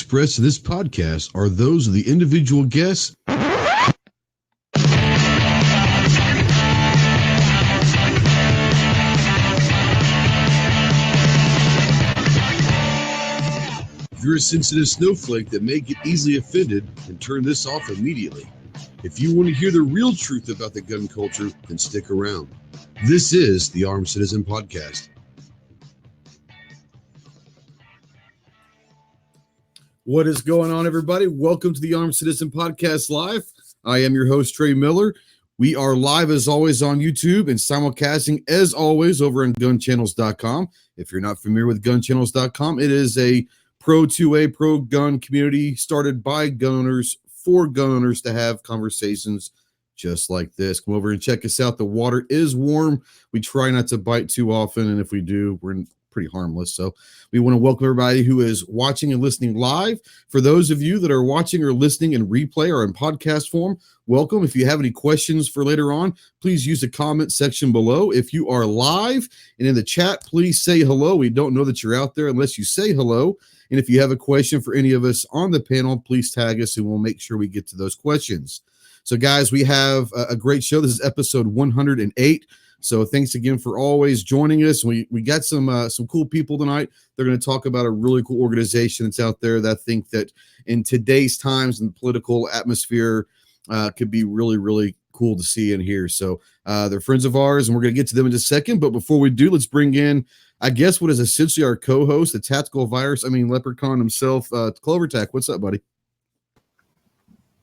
expressed in this podcast are those of the individual guests. If you're a sensitive snowflake that may get easily offended, then turn this off immediately. If you want to hear the real truth about the gun culture, then stick around. This is the Armed Citizen Podcast. What is going on, everybody? Welcome to the Armed Citizen Podcast Live. I am your host, Trey Miller. We are live, as always, on YouTube and simulcasting, as always, over on gunchannels.com. If you're not familiar with gunchannels.com, it is a pro-2A, pro-gun community started by gun owners for gun owners to have conversations just like this. Come over and check us out. The water is warm. We try not to bite too often, and if we do, we're pretty harmless. So we want to welcome everybody who is watching and listening live. For those of you that are watching or listening in replay or in podcast form, welcome. If you have any questions for later on, please use the comment section below. If you are live and in the chat, please say hello. We don't know that you're out there unless you say hello. And if you have a question for any of us on the panel, please tag us and we'll make sure we get to those questions. So guys, we have a great show. This is episode 108. So thanks again for always joining us. We got some cool people tonight. They're going to talk about a really cool organization that's out there that I think that in today's times and political atmosphere could be really, really cool to see and hear. So they're friends of ours, and we're going to get to them in just a second. But before we do, let's bring in, I guess, what is essentially our co-host, the tactical leprechaun himself, Clovertac. What's up, buddy?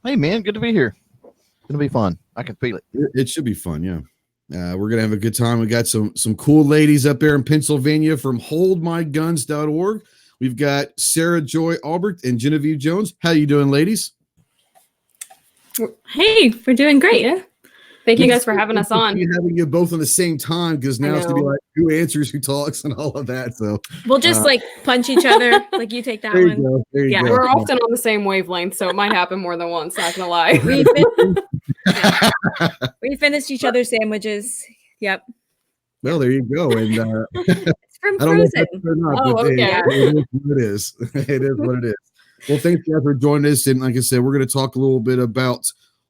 Hey, man, good to be here. It's going to be fun. I can feel it. It should be fun, yeah. We're going to have a good time. We got some cool ladies up there in Pennsylvania from HoldMyGuns.org. We've got Sarah Joy Albrecht and Genevieve Jones. How you doing, ladies? Hey, we're doing great. Yeah. Thank you guys for having us on. Having you both on the same time, because now it's going to be like who answers, who talks, and all of that. So we'll just punch each other. Like you take that one. Yeah, we're often on the same wavelength, so it might happen more than once. Not gonna lie. We finished each other's sandwiches. Yep. Well, there you go. And it's from Frozen. Okay. It is. It is what it is. Well, thanks guys for joining us. And like I said, we're going to talk a little bit about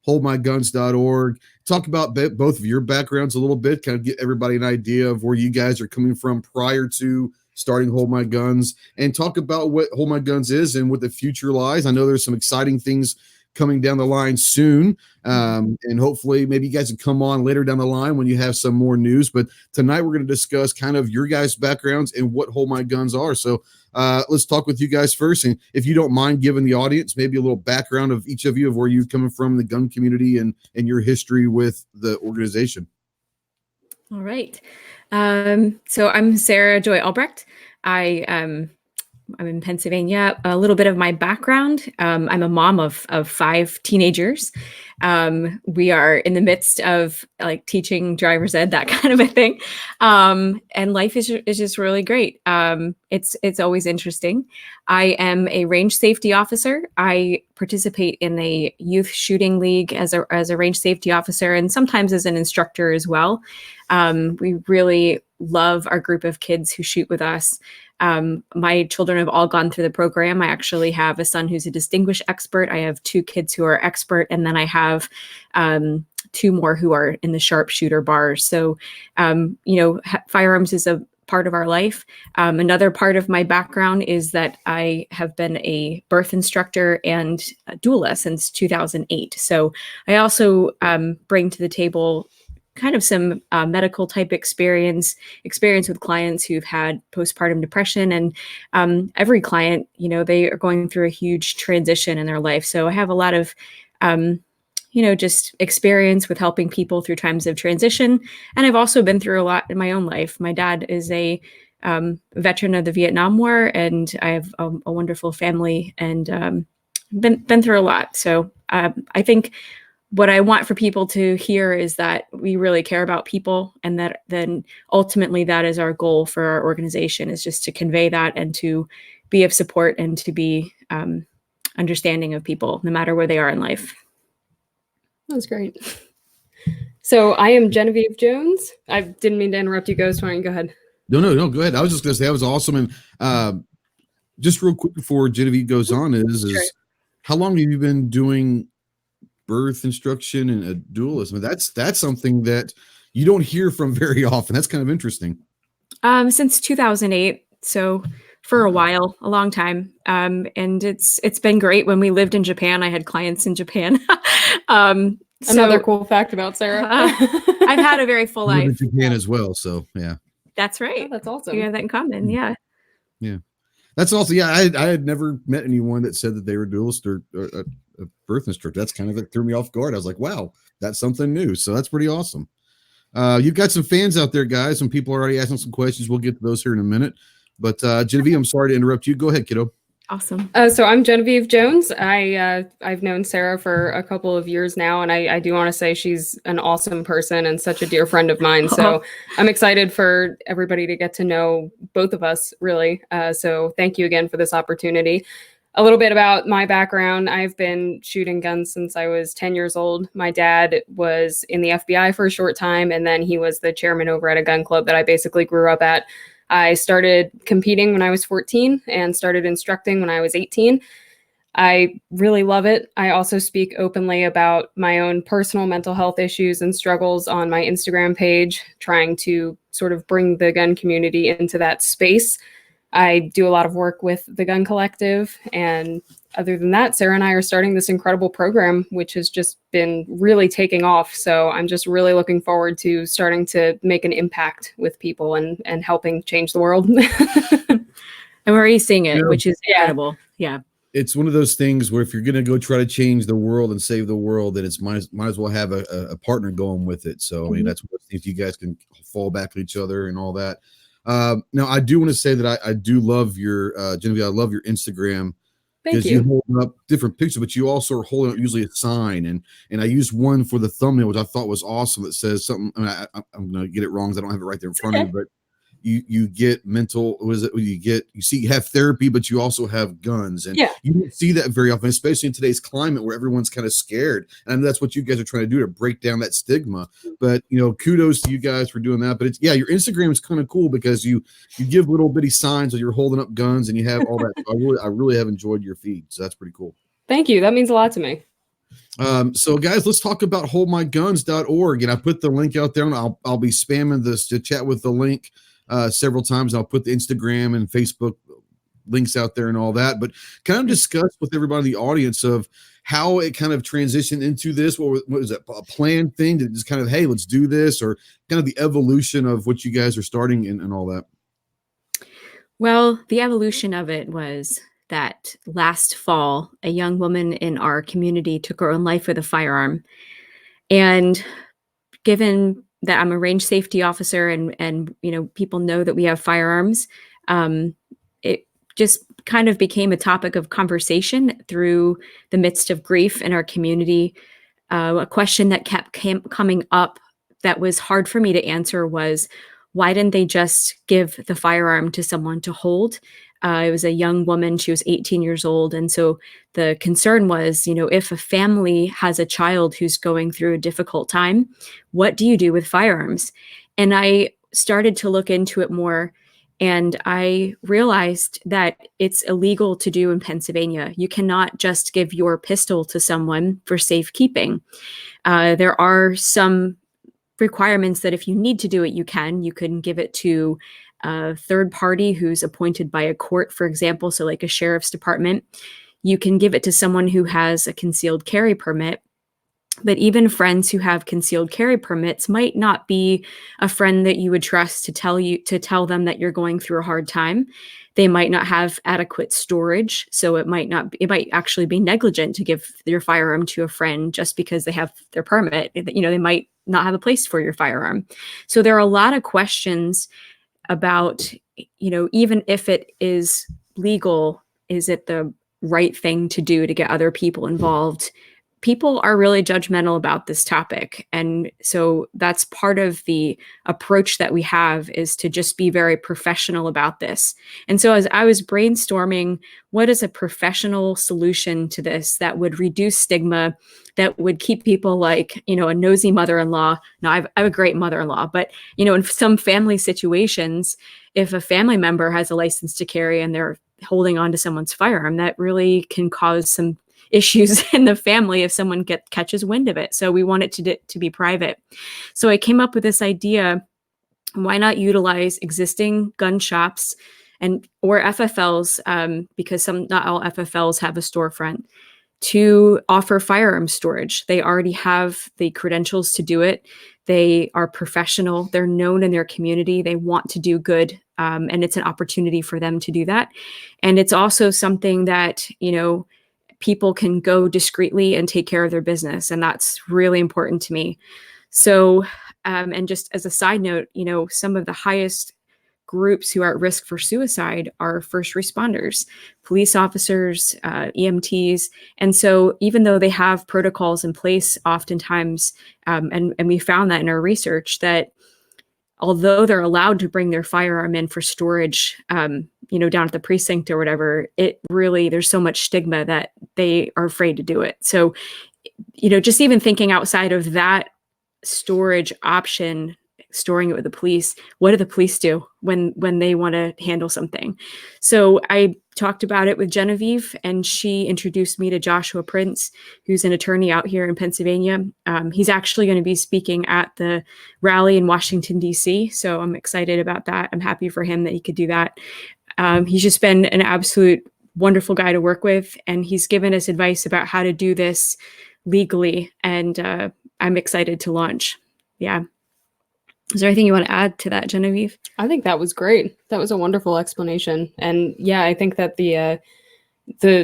HoldMyGuns.org. Talk about both of your backgrounds a little bit, kind of get everybody an idea of where you guys are coming from prior to starting Hold My Guns, and talk about what Hold My Guns is and what the future lies. I know there's some exciting things coming down the line soon, and hopefully maybe you guys can come on later down the line when you have some more news. But tonight we're going to discuss kind of your guys' backgrounds and what Hold My Guns are. So let's talk with you guys first, and if you don't mind giving the audience maybe a little background of each of you, of where you're coming from in the gun community and your history with the organization. All right. So I'm Sarah Joy Albrecht. I'm in Pennsylvania. A little bit of my background. I'm a mom of 5 teenagers. We are in the midst of teaching driver's ed, that kind of a thing. And life is just really great. It's always interesting. I am a range safety officer. I participate in a youth shooting league as a range safety officer, and sometimes as an instructor as well. We really love our group of kids who shoot with us. My children have all gone through the program. I actually have a son who's a distinguished expert. I have 2 kids who are expert, and then I have 2 more who are in the sharpshooter bars. So, firearms is a part of our life. Another part of my background is that I have been a birth instructor and a doula since 2008. So I also bring to the table kind of some medical type experience with clients who've had postpartum depression, and every client, they are going through a huge transition in their life. So I have a lot of, just experience with helping people through times of transition. And I've also been through a lot in my own life. My dad is a veteran of the Vietnam War, and I have a wonderful family, and been through a lot. So I think what I want for people to hear is that we really care about people, and that then ultimately that is our goal for our organization, is just to convey that and to be of support and to be understanding of people no matter where they are in life. That's great. So I am Genevieve Jones. I didn't mean to interrupt you, Ghost. Why don't you go ahead? No, go ahead. I was just going to say that was awesome. And just real quick before Genevieve goes on is Sure. how long have you been doing birth instruction and dualism? That's something that you don't hear from very often. That's kind of interesting. Since 2008, so for a while, a long time. And it's been great. When we lived in Japan, I had clients in Japan. Another cool fact about Sarah. I've had a very full I live in life. Japan as well, so yeah. That's right. Oh, that's awesome. We have that in common. Yeah. Yeah. That's also, yeah, I had never met anyone that said that they were dualist or a birth instructor. That's kind of like threw me off guard. I was like, wow, that's something new. So that's pretty awesome. You've got some fans out there, guys. Some people are already asking some questions. We'll get to those here in a minute. But Genevieve, I'm sorry to interrupt you. Go ahead, kiddo. Awesome. So I'm Genevieve Jones. I've known Sarah for a couple of years now, and I do want to say she's an awesome person and such a dear friend of mine. So I'm excited for everybody to get to know both of us, really. So thank you again for this opportunity. A little bit about my background. I've been shooting guns since I was 10 years old. My dad was in the FBI for a short time, and then he was the chairman over at a gun club that I basically grew up at. I started competing when I was 14 and started instructing when I was 18. I really love it. I also speak openly about my own personal mental health issues and struggles on my Instagram page, trying to sort of bring the gun community into that space. I do a lot of work with the Gun Collective. And other than that, Sarah and I are starting this incredible program, which has just been really taking off. So I'm just really looking forward to starting to make an impact with people and helping change the world. And we're already seeing it, Yeah. which is incredible. Yeah. It's one of those things where if you're going to go try to change the world and save the world, then it's might as well have a partner going with it. So I mean, that's one of the things you guys can fall back on each other and all that. Now I do want to say that I do love your Genevieve. I love your Instagram because you hold up different pictures, but you also are holding up usually a sign. And I used one for the thumbnail, which I thought was awesome. That says something. I mean, I'm going to get it wrong because I don't have it right there in front of me, but you get mental, what is it? You have therapy, but you also have guns. And you don't see that very often, especially in today's climate where everyone's kind of scared. And that's what you guys are trying to do to break down that stigma. But, kudos to you guys for doing that. But your Instagram is kind of cool because you give little bitty signs that you're holding up guns and you have all that. I really have enjoyed your feed. So that's pretty cool. Thank you. That means a lot to me. So guys, let's talk about HoldMyGuns.org. And I put the link out there and I'll be spamming this to chat with the link several times. I'll put the Instagram and Facebook links out there and all that, but kind of discuss with everybody in the audience of how it kind of transitioned into this. What was it, a planned thing to just kind of, hey, let's do this, or kind of the evolution of what you guys are starting and all that? Well, the evolution of it was that last fall, a young woman in our community took her own life with a firearm. And given that I'm a range safety officer and people know that we have firearms, it just kind of became a topic of conversation through the midst of grief in our community. A question that kept coming up that was hard for me to answer was, why didn't they just give the firearm to someone to hold? It was a young woman. She was 18 years old. And so the concern was, if a family has a child who's going through a difficult time, what do you do with firearms? And I started to look into it more. And I realized that it's illegal to do in Pennsylvania. You cannot just give your pistol to someone for safekeeping. There are some requirements that if you need to do it, you can give it to a third party who's appointed by a court, for example, so like a sheriff's department. You can give it to someone who has a concealed carry permit. But even friends who have concealed carry permits might not be a friend that you would trust to tell them that you're going through a hard time. They might not have adequate storage, so it might actually be negligent to give your firearm to a friend just because they have their permit. They might not have a place for your firearm. So there are a lot of questions about, even if it is legal, is it the right thing to do to get other people involved? People are really judgmental about this topic. And so that's part of the approach that we have, is to just be very professional about this. And so as I was brainstorming, what is a professional solution to this that would reduce stigma, that would keep people like, a nosy mother-in-law. No, I have a great mother-in-law, but, in some family situations, if a family member has a license to carry and their holding on to someone's firearm. That really can cause some issues in the family if someone catches wind of it. So we want it to be private. So I came up with this idea: why not utilize existing gun shops or FFLs, because not all FFLs have a storefront, to offer firearm storage. They already have the credentials to do it. They are professional. They're known in their community. They want to do good, and it's an opportunity for them to do that. And it's also something that, people can go discreetly and take care of their business, and that's really important to me. So, and just as a side note, some of the highest groups who are at risk for suicide are first responders, police officers, EMTs. And so even though they have protocols in place, oftentimes, and we found that in our research, that although they're allowed to bring their firearm in for storage, down at the precinct or whatever, there's so much stigma that they are afraid to do it. So, just even thinking outside of that storage option, storing it with the police, what do the police do when they want to handle something? So I talked about it with Genevieve, and she introduced me to Joshua Prince, who's an attorney out here in Pennsylvania. He's actually going to be speaking at the rally in Washington, D.C., so I'm excited about that. I'm happy for him that he could do that. He's just been an absolute wonderful guy to work with, and he's given us advice about how to do this legally, and I'm excited to launch. Yeah. Is there anything you want to add to that, Genevieve? I think that was great. That was a wonderful explanation. And yeah, I think that the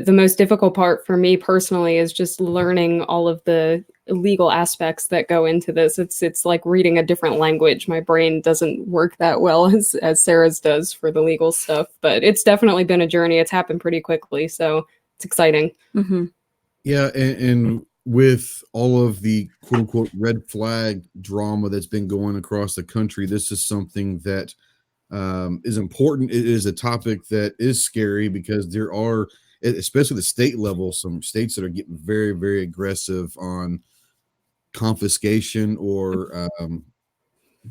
most difficult part for me personally is just learning all of the legal aspects that go into this. It's like reading a different language. My brain doesn't work that well as Sarah's does for the legal stuff, but it's definitely been a journey. It's happened pretty quickly, so it's exciting. Mm-hmm. Yeah, and with all of the quote unquote red flag drama that's been going across the country, this is something that is important. It is a topic that is scary because there are, especially the state level, some states that are getting very, very aggressive on confiscation or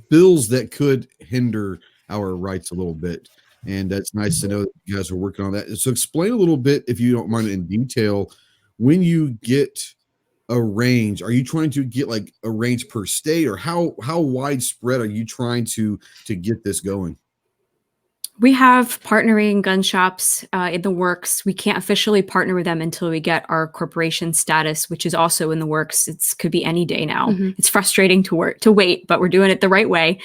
bills that could hinder our rights a little bit. And that's nice to know that you guys are working on that. So explain a little bit, if you don't mind, in detail, when you get a range, are you trying to get like a range per state, or how widespread are you trying to get this going? We have partnering gun shops in the works. We can't officially partner with them until we get our corporation status, which is also in the works. It could be any day now. Mm-hmm. It's frustrating to wait, but we're doing it the right way.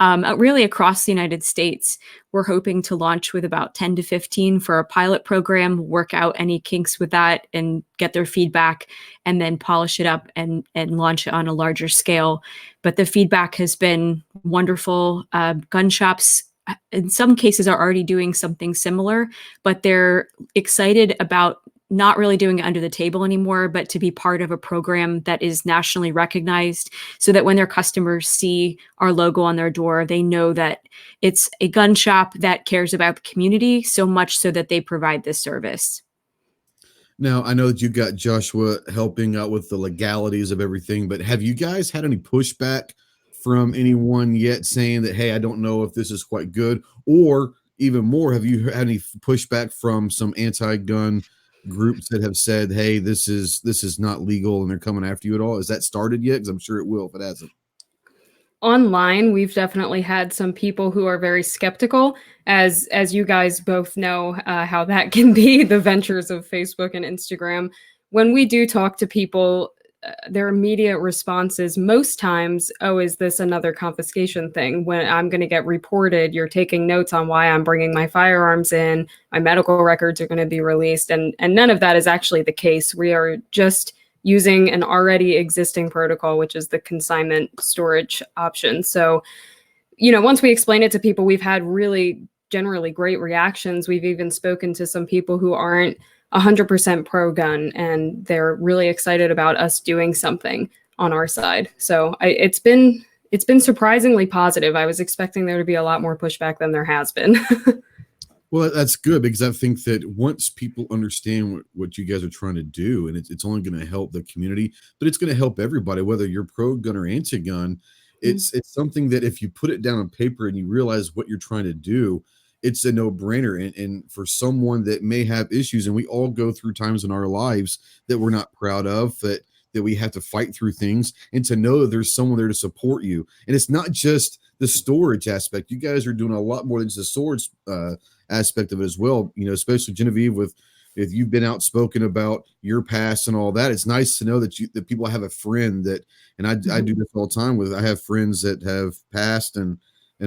Really across the United States, we're hoping to launch with about 10 to 15 for a pilot program, work out any kinks with that and get their feedback, and then polish it up and launch it on a larger scale. But the feedback has been wonderful. Gun shops in some cases are already doing something similar, but they're excited about not really doing it under the table anymore, but to be part of a program that is nationally recognized, so that when their customers see our logo on their door, they know that it's a gun shop that cares about the community so much so that they provide this service. Now, I know that you got Joshua helping out with the legalities of everything, but have you guys had any pushback from anyone yet saying that, hey, I don't know if this is quite good? Or even more, have you had any pushback from some anti-gun groups that have said, hey, this is not legal and they're coming after you at all? Is that started yet? Because I'm sure it will if it hasn't. Online, we've definitely had some people who are very skeptical, as you guys both know how that can be, the ventures of Facebook and Instagram. When we do talk to people, their immediate response is most times, oh, is this another confiscation thing? When I'm going to get reported, you're taking notes on why I'm bringing my firearms in, my medical records are going to be released. And none of that is actually the case. We are just using an already existing protocol, which is the consignment storage option. So, once we explain it to people, we've had really generally great reactions. We've even spoken to some people who aren't 100% pro-gun, and they're really excited about us doing something on our side. So it's been surprisingly positive. I was expecting there to be a lot more pushback than there has been. Well, that's good, because I think that once people understand what you guys are trying to do, and it's only going to help the community, but it's going to help everybody, whether you're pro-gun or anti-gun. It's something that if you put it down on paper and you realize what you're trying to do, it's a no-brainer. And for someone that may have issues, and we all go through times in our lives that we're not proud of, that we have to fight through things, and to know that there's someone there to support you. And it's not just the storage aspect. You guys are doing a lot more than just the storage aspect of it as well. You know, especially Genevieve, if you've been outspoken about your past and all that, it's nice to know that that people have a friend that, and I do this all the time I have friends that have passed and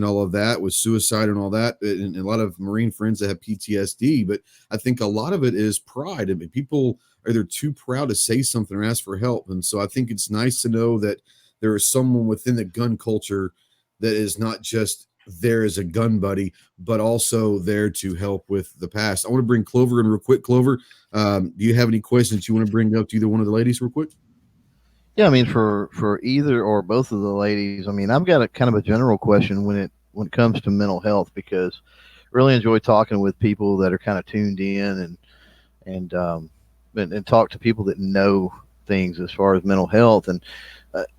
all of that with suicide and all that, and a lot of Marine friends that have PTSD. But I think a lot of it is pride. I mean, people are either too proud to say something or ask for help. And so I think it's nice to know that there is someone within the gun culture that is not just there as a gun buddy, but also there to help with the past. I want to bring Clover in real quick. Clover, do you have any questions you want to bring up to either one of the ladies real quick? Yeah, I mean, for either or both of the ladies, I mean, I've got a kind of a general question when it comes to mental health, because I really enjoy talking with people that are kind of tuned in and talk to people that know things as far as mental health. And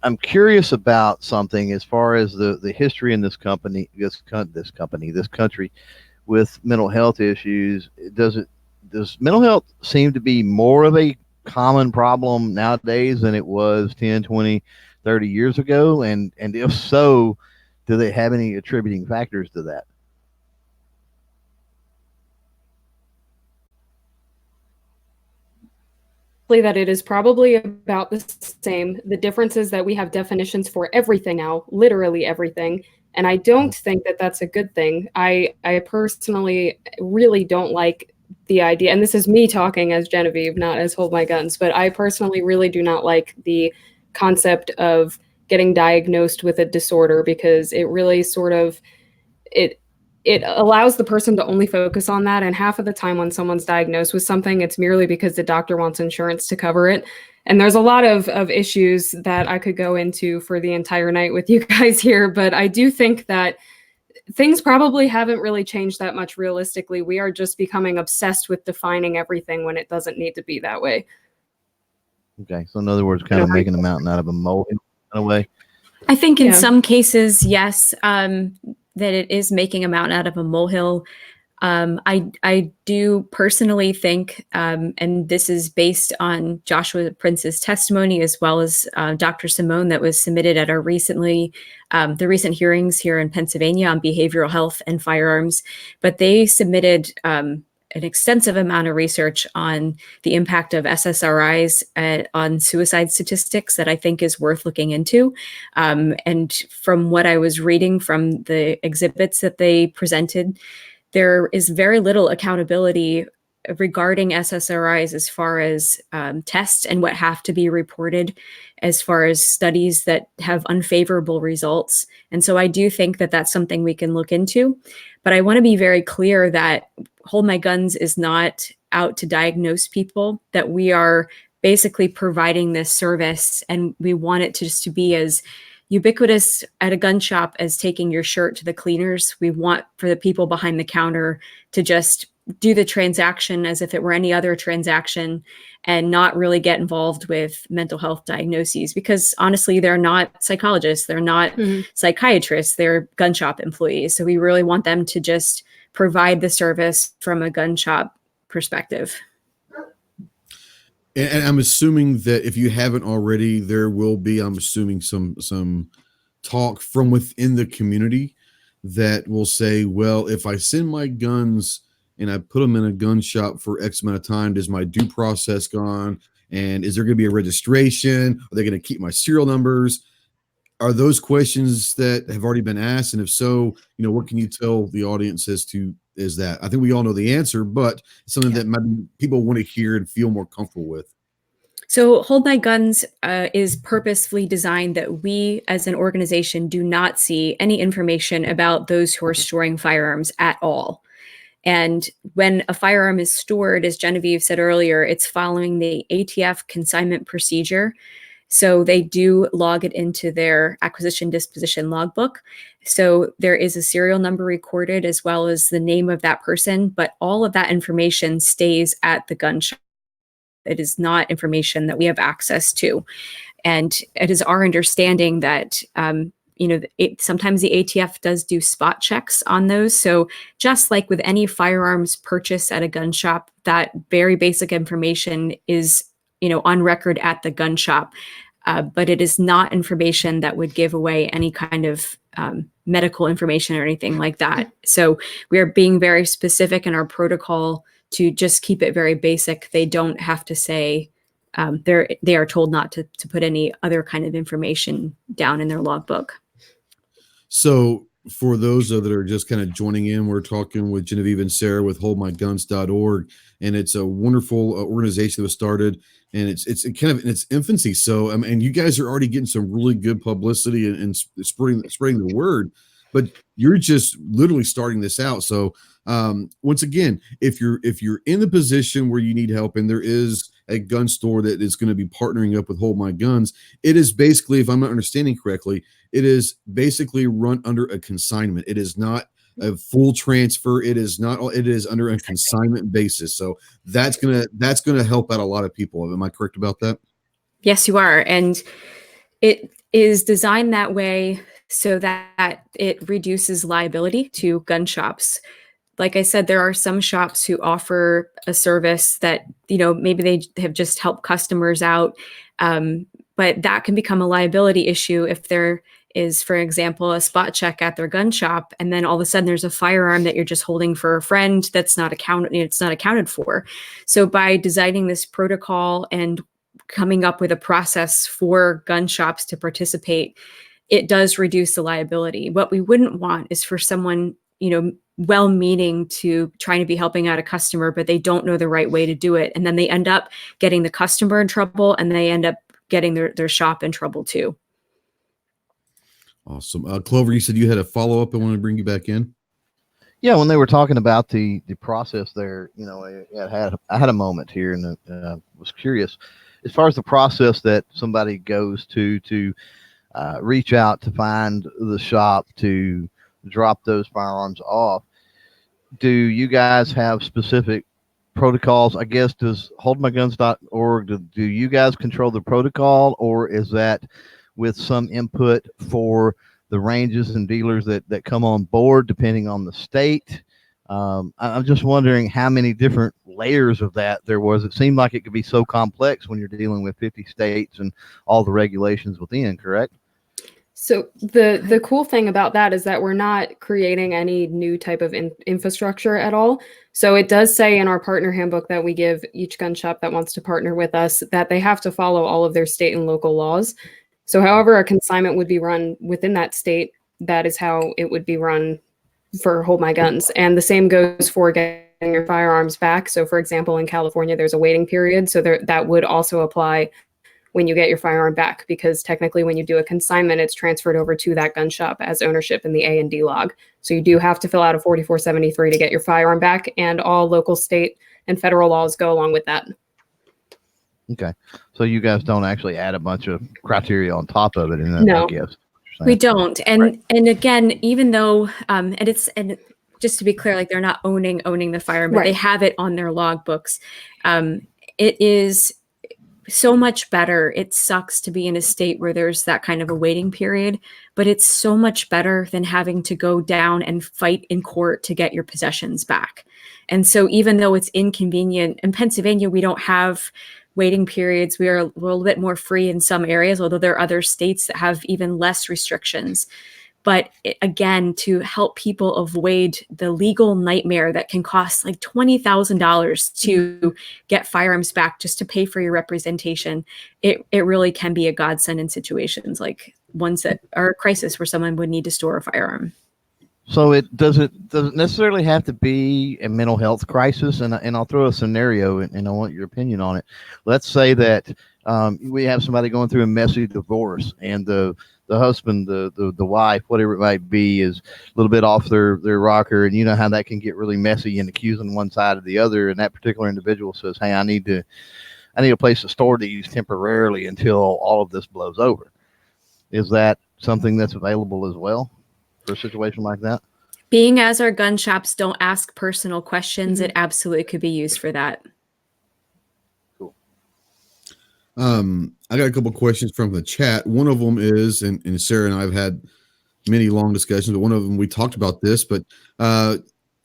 I'm curious about something as far as the history in this country with mental health issues. Does mental health seem to be more of a common problem nowadays than it was 10, 20, 30 years ago? And if so, do they have any attributing factors to that? That it is probably about the same. The difference is that we have definitions for everything now, literally everything. And I don't think that that's a good thing. I personally really don't like the idea, and this is me talking as Genevieve, not as Hold My Guns, but I personally really do not like the concept of getting diagnosed with a disorder, because it really sort of, it allows the person to only focus on that. And half of the time when someone's diagnosed with something, it's merely because the doctor wants insurance to cover it. And there's a lot of issues that I could go into for the entire night with you guys here. But I do think that things probably haven't really changed that much realistically. We are just becoming obsessed with defining everything when it doesn't need to be that way. Okay. So in other words, kind of making a mountain out of a molehill in a way. I think in some cases, yes, that it is making a mountain out of a molehill. I do personally think, and this is based on Joshua Prince's testimony, as well as Dr. Simone, that was submitted at our the recent hearings here in Pennsylvania on behavioral health and firearms. But they submitted an extensive amount of research on the impact of SSRIs on suicide statistics that I think is worth looking into. And from what I was reading from the exhibits that they presented, there is very little accountability regarding SSRIs as far as tests and what have to be reported as far as studies that have unfavorable results. And so I do think that that's something we can look into. But I want to be very clear that Hold My Guns is not out to diagnose people, that we are basically providing this service, and we want it to just to be as ubiquitous at a gun shop as taking your shirt to the cleaners. We want for the people behind the counter to just do the transaction as if it were any other transaction and not really get involved with mental health diagnoses, because honestly, they're not psychologists, they're not psychiatrists, they're gun shop employees. So we really want them to just provide the service from a gun shop perspective. And I'm assuming that if you haven't already, there will be, I'm assuming, some talk from within the community that will say, well, if I send my guns and I put them in a gun shop for X amount of time, does my due process gone? And is there going to be a registration? Are they going to keep my serial numbers? Are those questions that have already been asked? And if so, what can you tell the audience as to is that? I think we all know the answer, but it's something that maybe people want to hear and feel more comfortable with. So Hold My Guns is purposefully designed that we as an organization do not see any information about those who are storing firearms at all. And when a firearm is stored, as Genevieve said earlier, it's following the ATF consignment procedure. So they do log it into their acquisition disposition logbook. So there is a serial number recorded as well as the name of that person, but all of that information stays at the gun shop. It is not information that we have access to. And it is our understanding that sometimes the ATF does do spot checks on those. So just like with any firearms purchase at a gun shop, that very basic information is, on record at the gun shop. But it is not information that would give away any kind of medical information or anything like that. So we are being very specific in our protocol to just keep it very basic. They don't have to say, they are told not to put any other kind of information down in their logbook. So for those that are just kind of joining in, we're talking with Genevieve and Sarah with HoldMyGuns.org, and it's a wonderful organization that was started, and it's kind of in its infancy. So, and you guys are already getting some really good publicity and spreading the word, but you're just literally starting this out. So, once again, if you're in the position where you need help, and there is a gun store that is going to be partnering up with Hold My Guns, it is basically, if I'm not understanding correctly, it is basically run under a consignment. It is not a full transfer. It is under a consignment basis. So that's gonna help out a lot of people. Am I correct about that? Yes, you are. And it is designed that way so that it reduces liability to gun shops. Like I said, there are some shops who offer a service that, maybe they have just helped customers out. But that can become a liability issue if there is, for example, a spot check at their gun shop, and then all of a sudden there's a firearm that you're just holding for a friend that's not accounted for. So by designing this protocol and coming up with a process for gun shops to participate, it does reduce the liability. What we wouldn't want is for someone, well-meaning to trying to be helping out a customer, but they don't know the right way to do it. And then they end up getting the customer in trouble, and they end up getting their shop in trouble too. Awesome. Clover, you said you had a follow-up. I want to bring you back in. Yeah, when they were talking about the process there, I had a moment here, and was curious as far as the process that somebody goes to reach out to find the shop to drop those firearms off. Do you guys have specific protocols? I guess, does HoldMyGuns.org, do you guys control the protocol, or is that with some input for the ranges and dealers that come on board, depending on the state? I'm just wondering how many different layers of that there was. It seemed like it could be so complex when you're dealing with 50 states and all the regulations within, correct? So the cool thing about that is that we're not creating any new type of infrastructure at all. So it does say in our partner handbook that we give each gun shop that wants to partner with us that they have to follow all of their state and local laws. So however a consignment would be run within that state, that is how it would be run for Hold My Guns. And the same goes for getting your firearms back. So for example, in California, there's a waiting period. So that would also apply when you get your firearm back, because technically when you do a consignment, it's transferred over to that gun shop as ownership in the A&D log. So you do have to fill out a 4473 to get your firearm back, and all local, state, and federal laws go along with that. Okay. So you guys don't actually add a bunch of criteria on top of it, No. I guess. We don't. And Right. and again, even though and just to be clear, like they're not owning the firearm, but Right. they have it on their logbooks. It is so much better. It sucks to be in a state where there's that kind of a waiting period, but it's so much better than having to go down and fight in court to get your possessions back. And so even though it's inconvenient, in Pennsylvania, we don't have waiting periods. We are a little bit more free in some areas, although there are other states that have even less restrictions. But again, to help people avoid the legal nightmare that can cost like $20,000 to get firearms back just to pay for your representation, it really can be a godsend in situations like ones that are a crisis where someone would need to store a firearm. So it doesn't necessarily have to be a mental health crisis, and I'll throw a scenario, and I want your opinion on it. Let's say that we have somebody going through a messy divorce, and the husband, the wife, whatever it might be, is a little bit off their rocker, and you know how that can get really messy and accusing one side or the other. And that particular individual says, "Hey, I need a place to store these temporarily until all of this blows over." Is that something that's available as well for a situation like that? Being as our gun shops don't ask personal questions, it absolutely could be used for that. Cool. I got a couple questions from the chat. One of them is, and Sarah and I have had many long discussions, but one of them we talked about this. But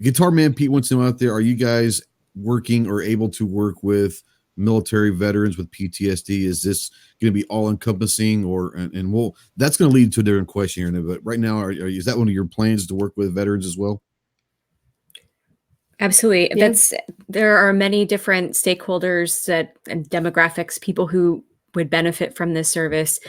Guitar Man Pete wants to know out there: are you guys working or able to work with military veterans with PTSD? Is this going to be all encompassing, or and we'll that's going to lead to a different question here? But right now, is that one of your plans to work with veterans as well? Absolutely. Yeah. There are many different stakeholders and demographics, people who would benefit from this service.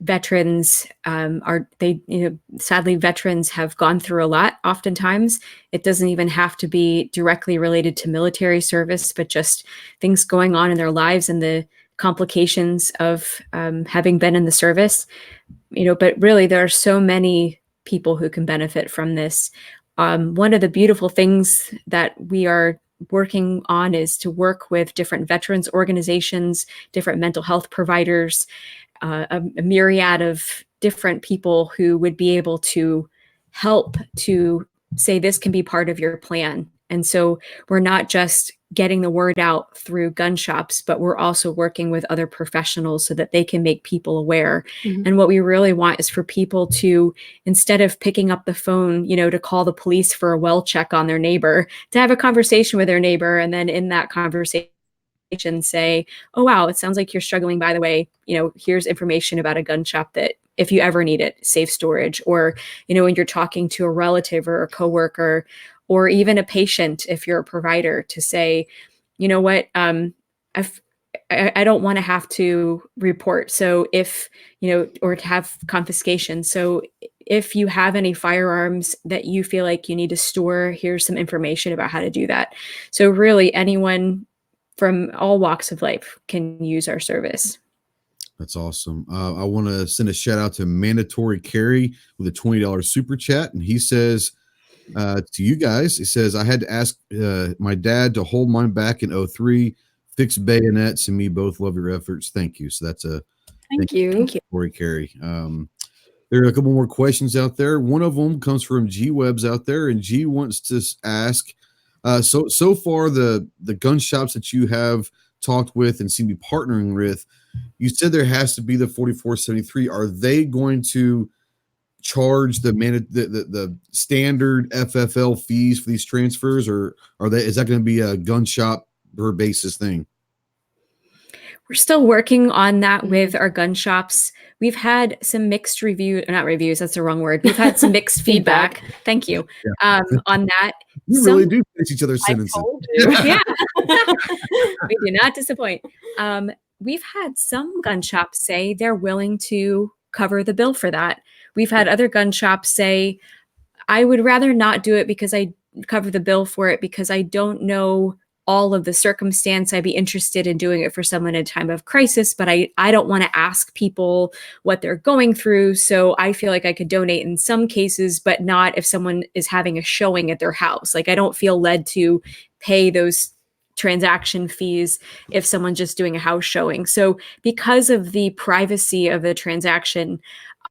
Veterans sadly, veterans have gone through a lot. Oftentimes, it doesn't even have to be directly related to military service, but just things going on in their lives and the complications of having been in the service. But really, there are so many people who can benefit from this. One of the beautiful things that we are working on is to work with different veterans organizations, different mental health providers, a myriad of different people who would be able to help to say this can be part of your plan. And so we're not just getting the word out through gun shops, but we're also working with other professionals so that they can make people aware. Mhm. And what we really want is for people to, instead of picking up the phone, to call the police for a well check on their neighbor, to have a conversation with their neighbor. And then in that conversation, say, oh, wow, it sounds like you're struggling. By the way, here's information about a gun shop that if you ever need it, safe storage, or, when you're talking to a relative or a coworker, or even a patient, if you're a provider, to say, you know what, I don't want to have to report. So if, or to have confiscation. So if you have any firearms that you feel like you need to store, here's some information about how to do that. So really anyone from all walks of life can use our service. That's awesome. I want to send a shout out to Mandatory Carry with a $20 super chat. And he says, to you guys, he says, I had to ask my dad to hold mine back in 03, fix bayonets, and me both love your efforts. Thank you. So that's a Thank you. Mandatory Carry. There are a couple more questions out there. One of them comes from G Webs out there, and G wants to ask, so far the gun shops that you have talked with and seem to be partnering with, you said there has to be the 4473. Are they going to charge the standard FFL fees for these transfers, or is that going to be a gun shop per basis thing? We're still working on that with our gun shops. We've had some mixed not reviews, that's the wrong word. We've had some mixed feedback. Thank you. Yeah. On that. You really do finish each other's sentences. I told you. Yeah. We do not disappoint. We've had some gun shops say they're willing to cover the bill for that. We've had other gun shops say, I would rather not do it because I cover the bill for it because I don't know all of the circumstance. I'd be interested in doing it for someone in a time of crisis, but I don't want to ask people what they're going through. So I feel like I could donate in some cases, but not if someone is having a showing at their house. Like I don't feel led to pay those transaction fees if someone's just doing a house showing. So because of the privacy of the transaction,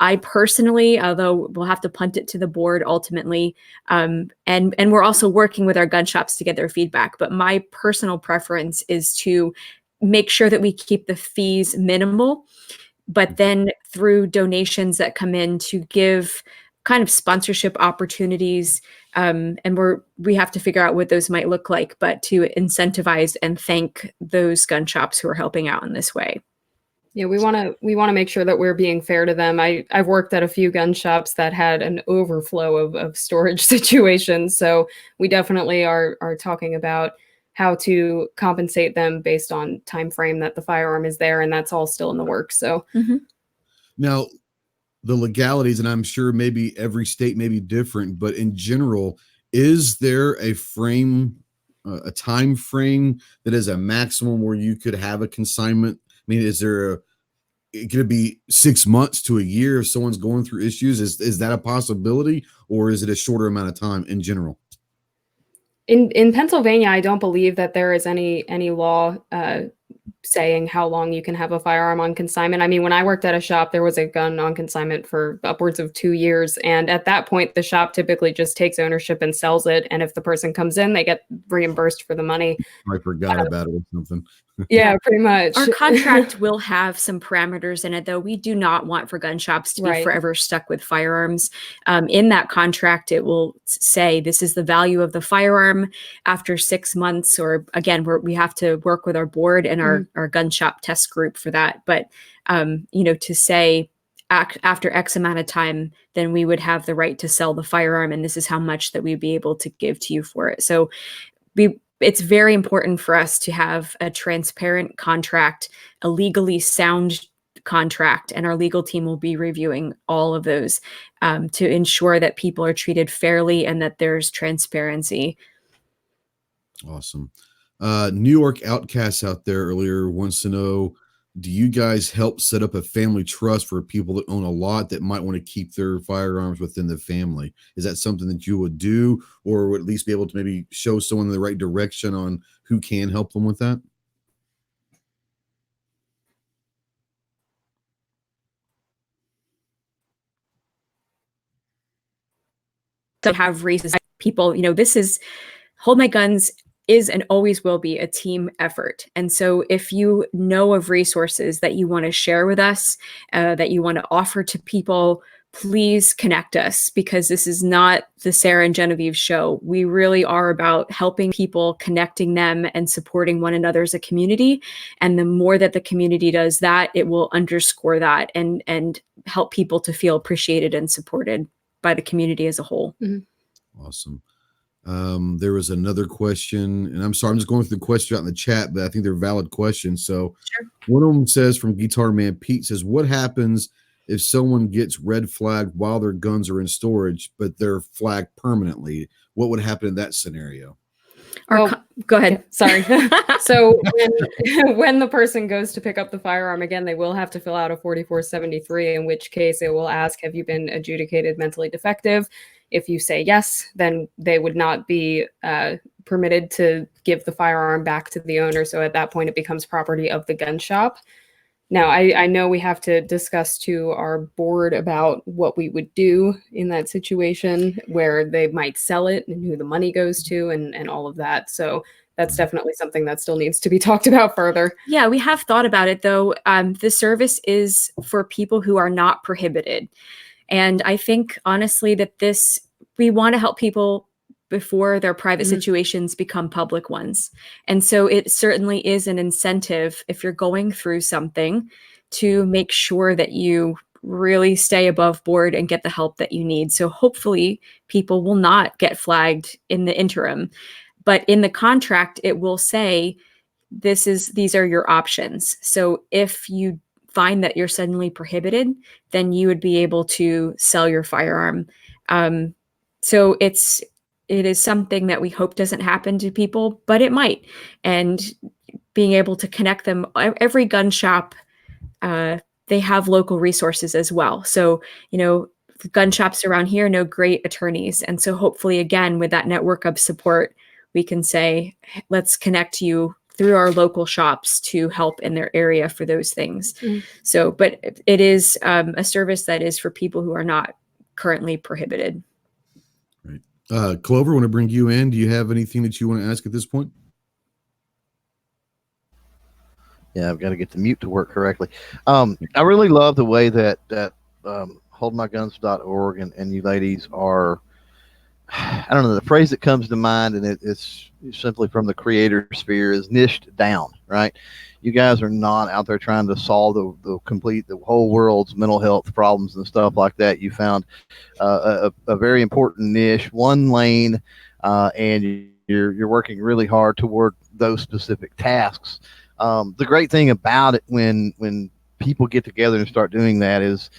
I personally, although we'll have to punt it to the board ultimately, and we're also working with our gun shops to get their feedback, but my personal preference is to make sure that we keep the fees minimal, but then through donations that come in to give kind of sponsorship opportunities, and we have to figure out what those might look like, but to incentivize and thank those gun shops who are helping out in this way. Yeah, we want to make sure that we're being fair to them. I've worked at a few gun shops that had an overflow of storage situations, so we definitely are talking about how to compensate them based on time frame that the firearm is there, and that's all still in the works. So now the legalities, and I'm sure maybe every state may be different, but in general, is there a time frame that is a maximum where you could have a consignment? I mean, is there it could be 6 months to a year if someone's going through issues? Is that a possibility, or is it a shorter amount of time in general? In Pennsylvania, I don't believe that there is any law saying how long you can have a firearm on consignment. I mean, when I worked at a shop, there was a gun on consignment for upwards of 2 years. And at that point, the shop typically just takes ownership and sells it. And if the person comes in, they get reimbursed for the money. I forgot about it or something. Yeah, pretty much. Our contract will have some parameters in it, though. We do not want for gun shops to be Right. forever stuck with firearms. In that contract, it will say this is the value of the firearm after 6 months, or again, we have to work with our board and our gun shop test group for that. But, to say after X amount of time, then we would have the right to sell the firearm, and this is how much that we'd be able to give to you for it. So it's very important for us to have a transparent contract, a legally sound contract, and our legal team will be reviewing all of those to ensure that people are treated fairly and that there's transparency. Awesome. New York Outcasts out there earlier wants to know, do you guys help set up a family trust for people that own a lot that might want to keep their firearms within the family? Is that something that you would do, or would at least be able to maybe show someone in the right direction on who can help them with that? To have reasons, people, this is Hold My Guns is and always will be a team effort. And so if you know of resources that you want to share with us, that you want to offer to people, please connect us, because this is not the Sarah and Genevieve show. We really are about helping people, connecting them, and supporting one another as a community. And the more that the community does that, it will underscore that and help people to feel appreciated and supported by the community as a whole. Mm-hmm. Awesome. There was another question, and I'm sorry, I'm just going through the question out in the chat, but I think they're valid questions. So Sure. One of them says, from Guitar Man Pete, says, what happens if someone gets red flagged while their guns are in storage, but they're flagged permanently? What would happen in that scenario? Go ahead. Sorry. So when the person goes to pick up the firearm, again, they will have to fill out a 4473, in which case it will ask, have you been adjudicated mentally defective? If you say yes, then they would not be permitted to give the firearm back to the owner. So at that point, it becomes property of the gun shop. Now, I know we have to discuss to our board about what we would do in that situation, where they might sell it and who the money goes to and all of that. So that's definitely something that still needs to be talked about further. Yeah, we have thought about it, though. The service is for people who are not prohibited. And I think, honestly, that we want to help people before their private situations become public ones. And so it certainly is an incentive, if you're going through something, to make sure that you really stay above board and get the help that you need. So hopefully people will not get flagged in the interim. But in the contract, it will say, these are your options. So if you find that you're suddenly prohibited, then you would be able to sell your firearm. So it is something that we hope doesn't happen to people, but it might. And being able to connect them, every gun shop, they have local resources as well. So, gun shops around here know great attorneys. And so hopefully, again, with that network of support, we can say, let's connect you through our local shops to help in their area for those things. So, but it is a service that is for people who are not currently prohibited. Right. Clover, I want to bring you in. Do you have anything that you want to ask at this point? Yeah, I've got to get the mute to work correctly. I really love the way that HoldMyGuns.org and you ladies are, I don't know, the phrase that comes to mind, and it's simply from the creator sphere, is niched down, right? You guys are not out there trying to solve the whole world's mental health problems and stuff like that. You found a very important niche, one lane, and you're working really hard toward those specific tasks. The great thing about it when people get together and start doing that is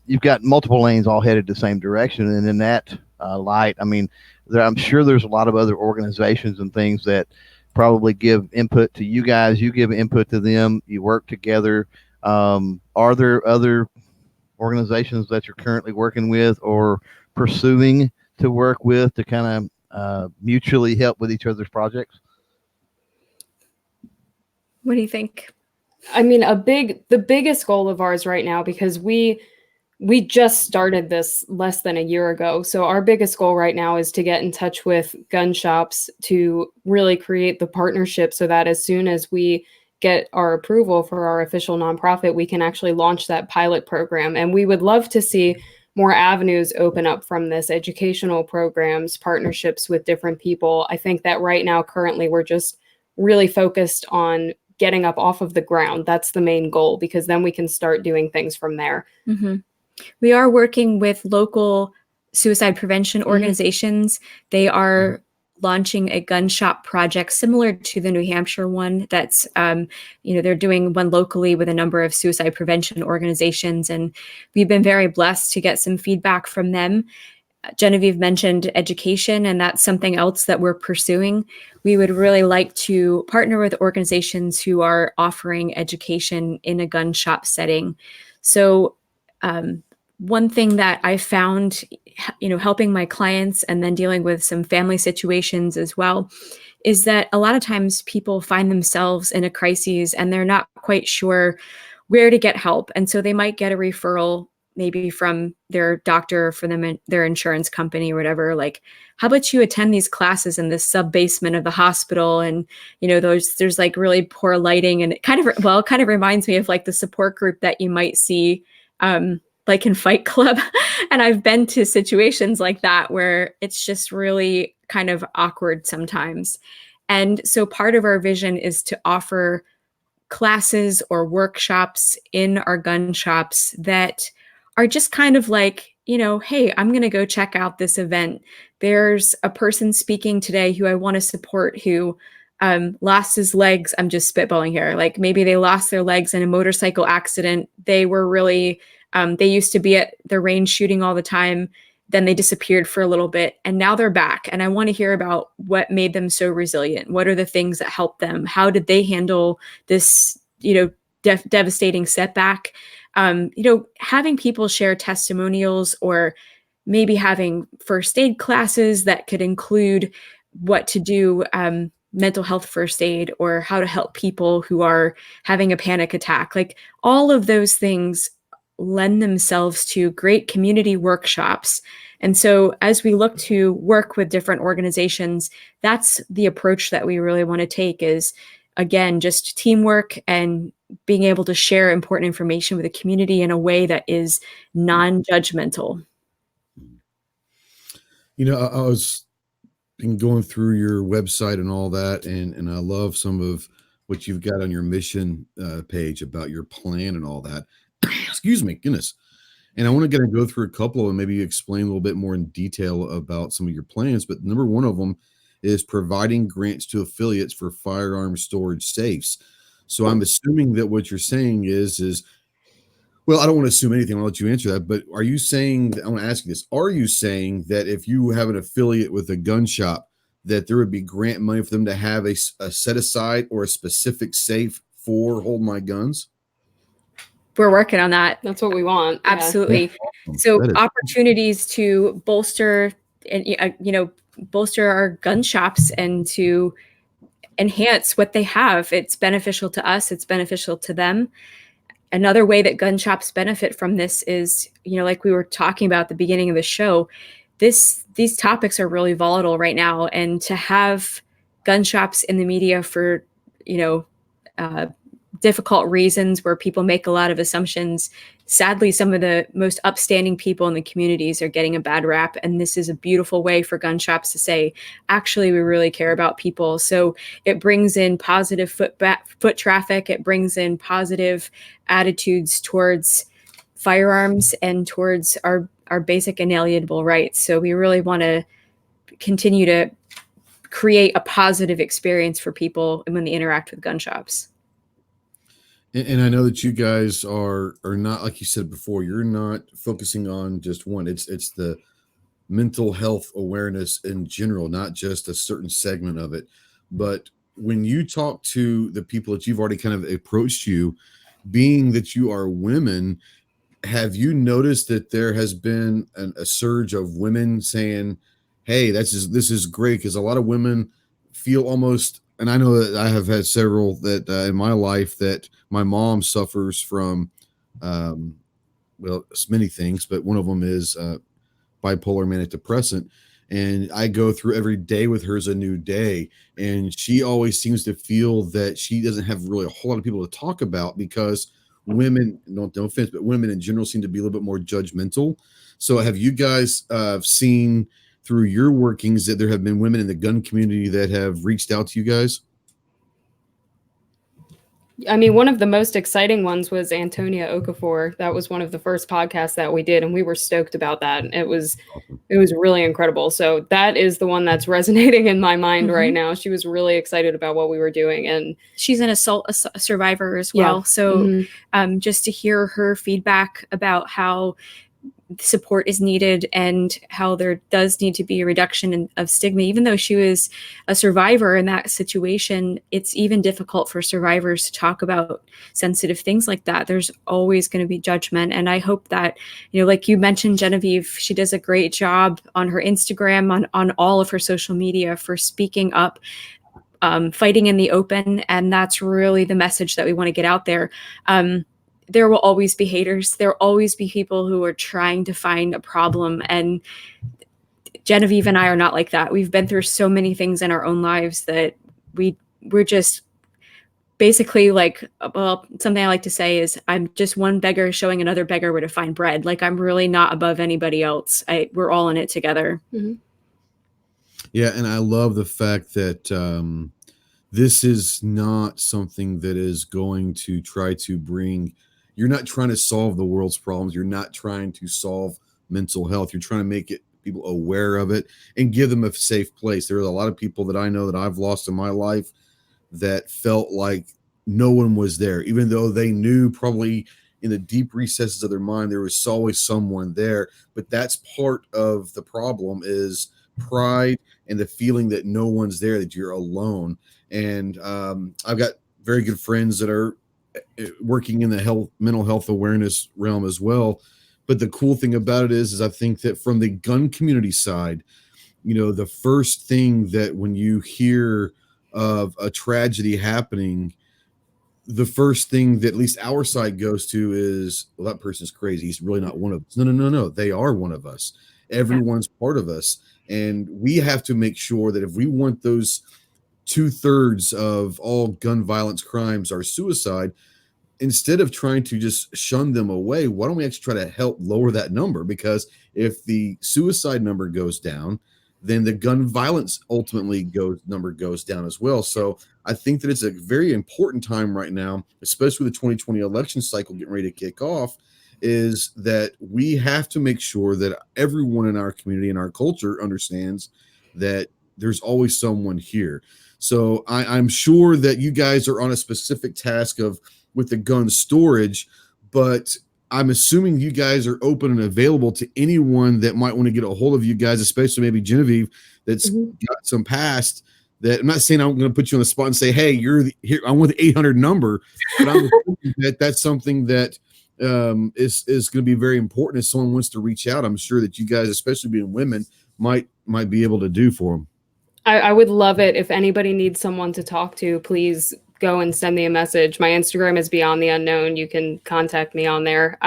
you've got multiple lanes all headed the same direction. And in that light, I mean, I'm sure there's a lot of other organizations and things that probably give input to you guys. You give input to them. You work together. Are there other organizations that you're currently working with or pursuing to work with to kind of mutually help with each other's projects? What do you think? I mean, the biggest goal of ours right now, because we just started this less than a year ago. So our biggest goal right now is to get in touch with gun shops to really create the partnership so that as soon as we get our approval for our official nonprofit, we can actually launch that pilot program. And we would love to see more avenues open up from this, educational programs, partnerships with different people. I think that right now, currently, we're just really focused on getting up off of the ground. That's the main goal, because then we can start doing things from there. Mm-hmm. We are working with local suicide prevention organizations. They are launching a gun shop project similar to the New Hampshire one. That's, they're doing one locally with a number of suicide prevention organizations. And we've been very blessed to get some feedback from them. Genevieve mentioned education, and that's something else that we're pursuing. We would really like to partner with organizations who are offering education in a gun shop setting. So one thing that I found, helping my clients and then dealing with some family situations as well, is that a lot of times people find themselves in a crisis and they're not quite sure where to get help. And so they might get a referral maybe from their doctor or for them, their insurance company or whatever, like, how about you attend these classes in the sub basement of the hospital? And, there's like really poor lighting, and it kind of reminds me of like the support group that you might see, like in Fight Club. And I've been to situations like that where it's just really kind of awkward sometimes. And so part of our vision is to offer classes or workshops in our gun shops that are just kind of like, hey, I'm going to go check out this event. There's a person speaking today who I want to support who lost his legs. I'm just spitballing here. Like maybe they lost their legs in a motorcycle accident. They were really, they used to be at the range shooting all the time. Then they disappeared for a little bit and now they're back. And I want to hear about what made them so resilient. What are the things that helped them? How did they handle this, devastating setback? Having people share testimonials, or maybe having first aid classes that could include what to do, mental health first aid, or how to help people who are having a panic attack. Like all of those things lend themselves to great community workshops. And so as we look to work with different organizations, that's the approach that we really want to take, is again, just teamwork and being able to share important information with the community in a way that is non-judgmental. I was been going through your website and all that, and I love some of what you've got on your mission page about your plan and all that. Excuse me, goodness. And I want to go through a couple and maybe explain a little bit more in detail about some of your plans. But number one of them is providing grants to affiliates for firearm storage safes. So I'm assuming that what you're saying is, well, I don't want to assume anything. I'll let you answer that. But are you saying, I want to ask you this, are you saying that if you have an affiliate with a gun shop, that there would be grant money for them to have a set aside or a specific safe for Hold My Guns? We're working on that. That's what we want. Absolutely. Yeah. So opportunities to bolster and, bolster our gun shops and to enhance what they have. It's beneficial to us. It's beneficial to them. Another way that gun shops benefit from this is, like we were talking about at the beginning of the show, these topics are really volatile right now. And to have gun shops in the media for, difficult reasons where people make a lot of assumptions. Sadly, some of the most upstanding people in the communities are getting a bad rap. And this is a beautiful way for gun shops to say, actually, we really care about people. So it brings in positive foot traffic. It brings in positive attitudes towards firearms and towards our basic inalienable rights. So we really want to continue to create a positive experience for people when they interact with gun shops. And I know that you guys are not, like you said before, you're not focusing on just one. It's the mental health awareness in general, not just a certain segment of it. But when you talk to the people that you've already kind of approached you, being that you are women, have you noticed that there has been a surge of women saying, hey, this is great? Because a lot of women feel almost, and I know that I have had several that in my life that my mom suffers from, well, it's many things, but one of them is bipolar manic depressant. and I go through every day with her as a new day. And she always seems to feel that she doesn't have really a whole lot of people to talk about because women, no offense, but women in general seem to be a little bit more judgmental. So have you guys seen through your workings that there have been women in the gun community that have reached out to you guys? I mean, one of the most exciting ones was Antonia Okafor. That was one of the first podcasts that we did, and we were stoked about that. It was really incredible. So that is the one that's resonating in my mind right now. She was really excited about what we were doing, and she's an assault survivor as well. Yeah. So just to hear her feedback about how support is needed and how there does need to be a reduction of stigma. Even though she was a survivor in that situation, it's even difficult for survivors to talk about sensitive things like that. There's always going to be judgment. And I hope that, like you mentioned, Genevieve, she does a great job on her Instagram, on all of her social media for speaking up, fighting in the open. And that's really the message that we want to get out there. There will always be haters. There will always be people who are trying to find a problem. And Genevieve and I are not like that. We've been through so many things in our own lives that we're just basically like, well, something I like to say is I'm just one beggar showing another beggar where to find bread. Like I'm really not above anybody else. We're all in it together. Yeah. And I love the fact that this is not something that is going to try to bring, you're not trying to solve the world's problems. You're not trying to solve mental health. You're trying to make people aware of it and give them a safe place. There are a lot of people that I know that I've lost in my life that felt like no one was there, even though they knew probably in the deep recesses of their mind, there was always someone there. But that's part of the problem is pride and the feeling that no one's there, that you're alone. And I've got very good friends that are working in the mental health awareness realm as well. But the cool thing about it is I think that from the gun community side, the first thing that when you hear of a tragedy happening, the first thing that at least our side goes to is, well, that person's crazy. He's really not one of us. No. They are one of us. Everyone's part of us. And we have to make sure that if we want those 2/3 of all gun violence crimes are suicide, instead of trying to just shun them away, why don't we actually try to help lower that number? Because if the suicide number goes down, then the gun violence number goes down as well. So I think that it's a very important time right now, especially with the 2020 election cycle getting ready to kick off, is that we have to make sure that everyone in our community and our culture understands that there's always someone here. So I'm sure that you guys are on a specific task with the gun storage, but I'm assuming you guys are open and available to anyone that might want to get a hold of you guys, especially maybe Genevieve, that's got some past. That I'm not saying I'm going to put you on the spot and say, hey, you're here. I want the 800 number, but I'm assuming that's something that is going to be very important. If someone wants to reach out, I'm sure that you guys, especially being women, might be able to do for them. I would love it if anybody needs someone to talk to, please go and send me a message. My Instagram is Beyond the Unknown. You can contact me on there.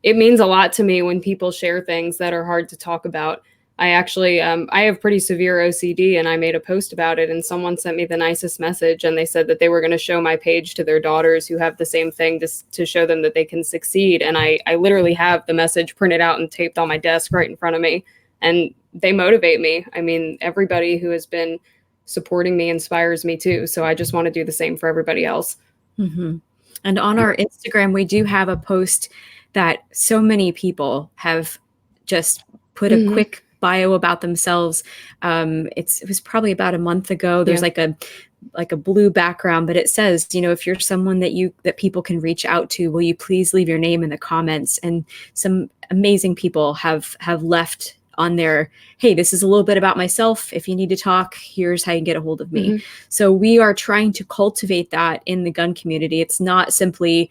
It means a lot to me when people share things that are hard to talk about. I actually, I have pretty severe OCD, and I made a post about it, and someone sent me the nicest message, and they said that they were going to show my page to their daughters who have the same thing to show them that they can succeed. And I literally have the message printed out and taped on my desk right in front of me, and they motivate me. I mean, everybody who has been supporting me inspires me too. So I just want to do the same for everybody else. And on our Instagram, we do have a post that so many people have just put a quick bio about themselves. It was probably about a month ago. There's like a blue background, but it says, if you're someone that people can reach out to, will you please leave your name in the comments? And some amazing people have left on there, hey, this is a little bit about myself. If you need to talk, here's how you can get a hold of me. So we are trying to cultivate that in the gun community. It's not simply,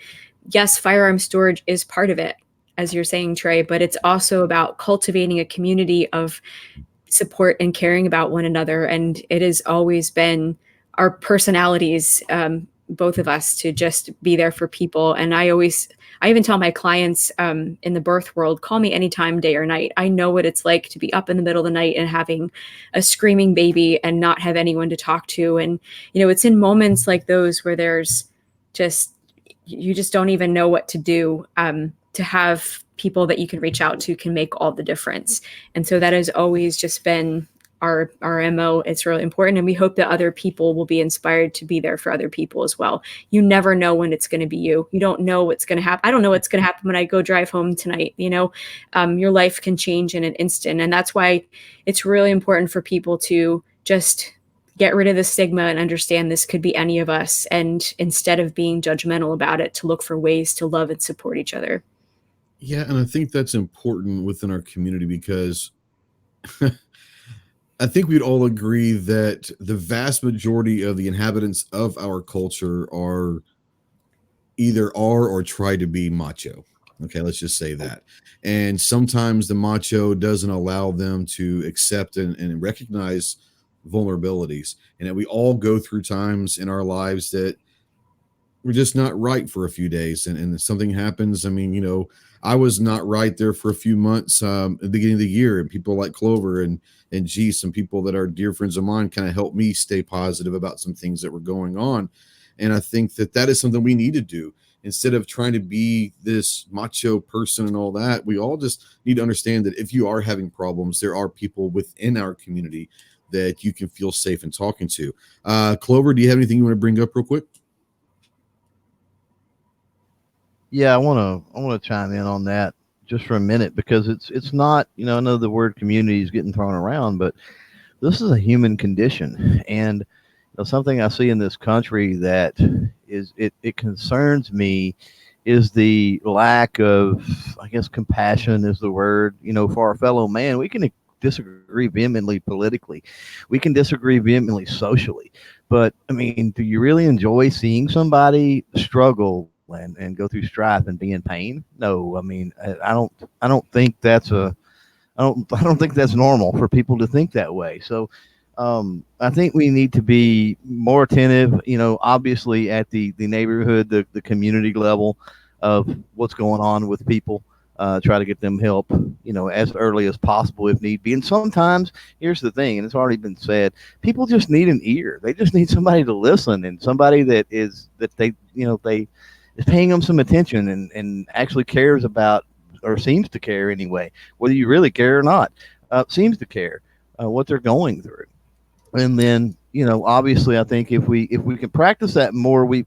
yes, firearm storage is part of it, as you're saying, Trey, but it's also about cultivating a community of support and caring about one another. And it has always been our personalities both of us to just be there for people. And I even tell my clients in the birth world, call me anytime, day or night. I know what it's like to be up in the middle of the night and having a screaming baby and not have anyone to talk to. And, it's in moments like those where you just don't even know what to do. To have people that you can reach out to can make all the difference. And so that has always just been our MO. It's really important. And we hope that other people will be inspired to be there for other people as well. You never know when it's going to be you. You don't know what's going to happen. I don't know what's going to happen when I go drive home tonight. Your life can change in an instant. And that's why it's really important for people to just get rid of the stigma and understand this could be any of us. And instead of being judgmental about it, to look for ways to love and support each other. Yeah. And I think that's important within our community because I think we'd all agree that the vast majority of the inhabitants of our culture are or try to be macho. Okay, let's just say that. And sometimes the macho doesn't allow them to accept and recognize vulnerabilities. And that we all go through times in our lives that we're just not right for a few days. And something happens. I mean, I was not right there for a few months at the beginning of the year. And people like Clover and G, some people that are dear friends of mine, kind of helped me stay positive about some things that were going on. And I think that is something we need to do. Instead of trying to be this macho person and all that, we all just need to understand that if you are having problems, there are people within our community that you can feel safe in talking to. Clover, do you have anything you want to bring up real quick? Yeah, I want to chime in on that just for a minute, because it's not, I know the word community is getting thrown around, but this is a human condition. And something I see in this country that it concerns me is the lack of, I guess, compassion is the word, for our fellow man. We can disagree vehemently politically. We can disagree vehemently socially. But, I mean, do you really enjoy seeing somebody struggle and go through strife and be in pain? No, I mean, I don't think that's normal for people to think that way. So I think we need to be more attentive, obviously at the neighborhood, the community level of what's going on with people, try to get them help, as early as possible if need be. And sometimes, here's the thing, and it's already been said, people just need an ear. They just need somebody to listen, and somebody that they is paying them some attention and actually cares about, or seems to care anyway, whether you really care or not, seems to care what they're going through. And then, obviously I think if we can practice that more, we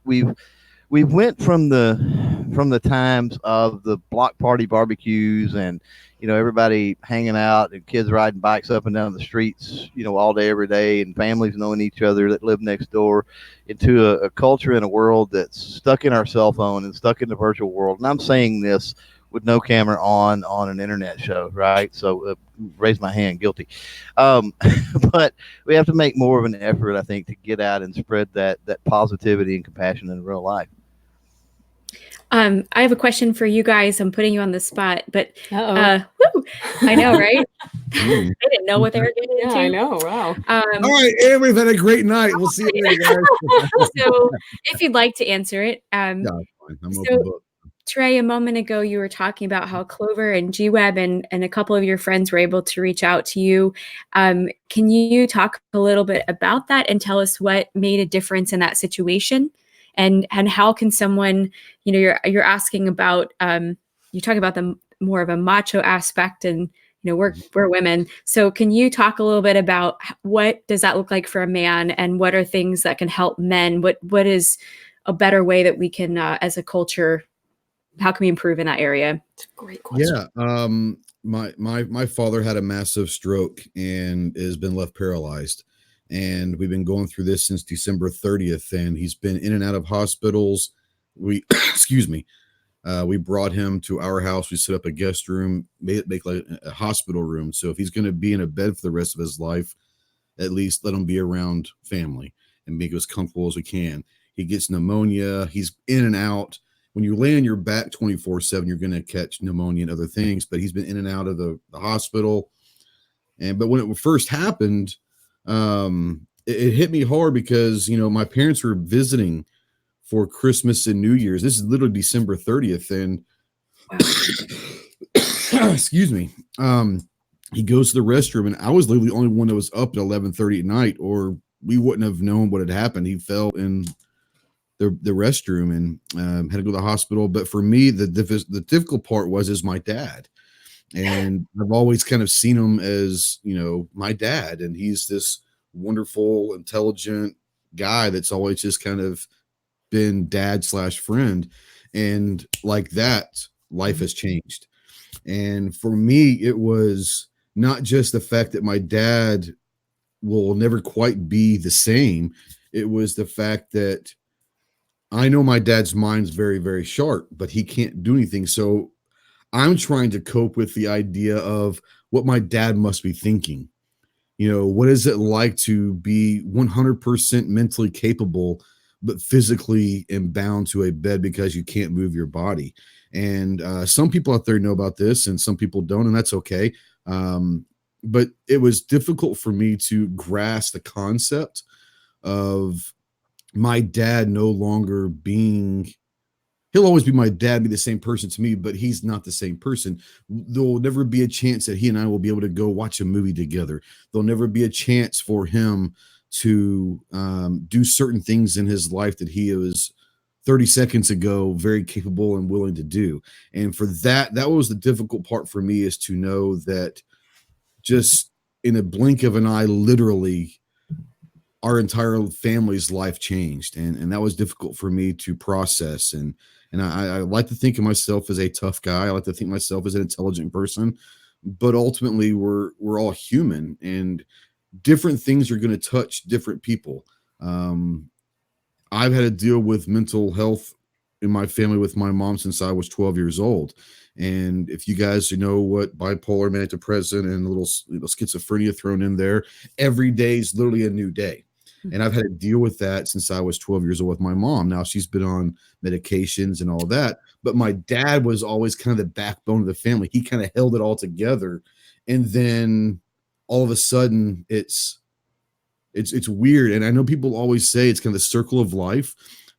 went from the times of the block party barbecues and, everybody hanging out and kids riding bikes up and down the streets, all day, every day, and families knowing each other that live next door, into a culture and a world that's stuck in our cell phone and stuck in the virtual world. And I'm saying this with no camera on an internet show, right? So raise my hand, guilty. But we have to make more of an effort, I think, to get out and spread that positivity and compassion in real life. I have a question for you guys. I'm putting you on the spot, but I know, right? I didn't know what they were getting into. I know. Wow. All right, and we've had a great night. We'll see you later, guys. So, if you'd like to answer it, I'm open book. Trey, a moment ago, you were talking about how Clover and GWeb and a couple of your friends were able to reach out to you. Can you talk a little bit about that and tell us what made a difference in that situation? And how can someone, you're asking about, you talk about the more of a macho aspect, and we're women. So can you talk a little bit about what does that look like for a man, and what are things that can help men? What is a better way that we can, as a culture, how can we improve in that area? It's a great question. Yeah. My father had a massive stroke and has been left paralyzed. And we've been going through this since December 30th, and he's been in and out of hospitals. We brought him to our house. We set up a guest room, make like a hospital room. So if he's going to be in a bed for the rest of his life, at least let him be around family and make it as comfortable as we can. He gets pneumonia. He's in and out. When you lay on your back 24/7, you're going to catch pneumonia and other things, but he's been in and out of the hospital. But when it first happened, it hit me hard because, my parents were visiting for Christmas and New Year's. This is literally December 30th. And excuse me. He goes to the restroom, and I was literally the only one that was up at 11:30 at night, or we wouldn't have known what had happened. He fell in the restroom and had to go to the hospital. But for me, the difficult part is my dad. And I've always kind of seen him as, my dad. And he's this wonderful, intelligent guy that's always just kind of been dad/friend. And like that, life has changed. And for me, it was not just the fact that my dad will never quite be the same. It was the fact that I know my dad's mind's very, very sharp, but he can't do anything. So I'm trying to cope with the idea of what my dad must be thinking. What is it like to be 100% mentally capable, but physically bound to a bed because you can't move your body? And some people out there know about this and some people don't, and that's okay. But it was difficult for me to grasp the concept of my dad no longer being, he'll always be my dad, be the same person to me, but he's not the same person. There'll never be a chance that he and I will be able to go watch a movie together. There'll never be a chance for him to do certain things in his life that he was 30 seconds ago very capable and willing to do. And for that was the difficult part for me, is to know that just in a blink of an eye, literally our entire family's life changed. And that was difficult for me to process. And I like to think of myself as a tough guy. I like to think of myself as an intelligent person, but ultimately we're all human, and different things are going to touch different people. I've had to deal with mental health in my family with my mom since I was 12 years old. And if you guys know what bipolar, manic depressive, and a little schizophrenia thrown in there, every day is literally a new day. And I've had to deal with that since I was 12 years old with my mom. Now she's been on medications and all that, but my dad was always kind of the backbone of the family. He kind of held it all together. And then all of a sudden it's weird. And I know people always say it's kind of the circle of life,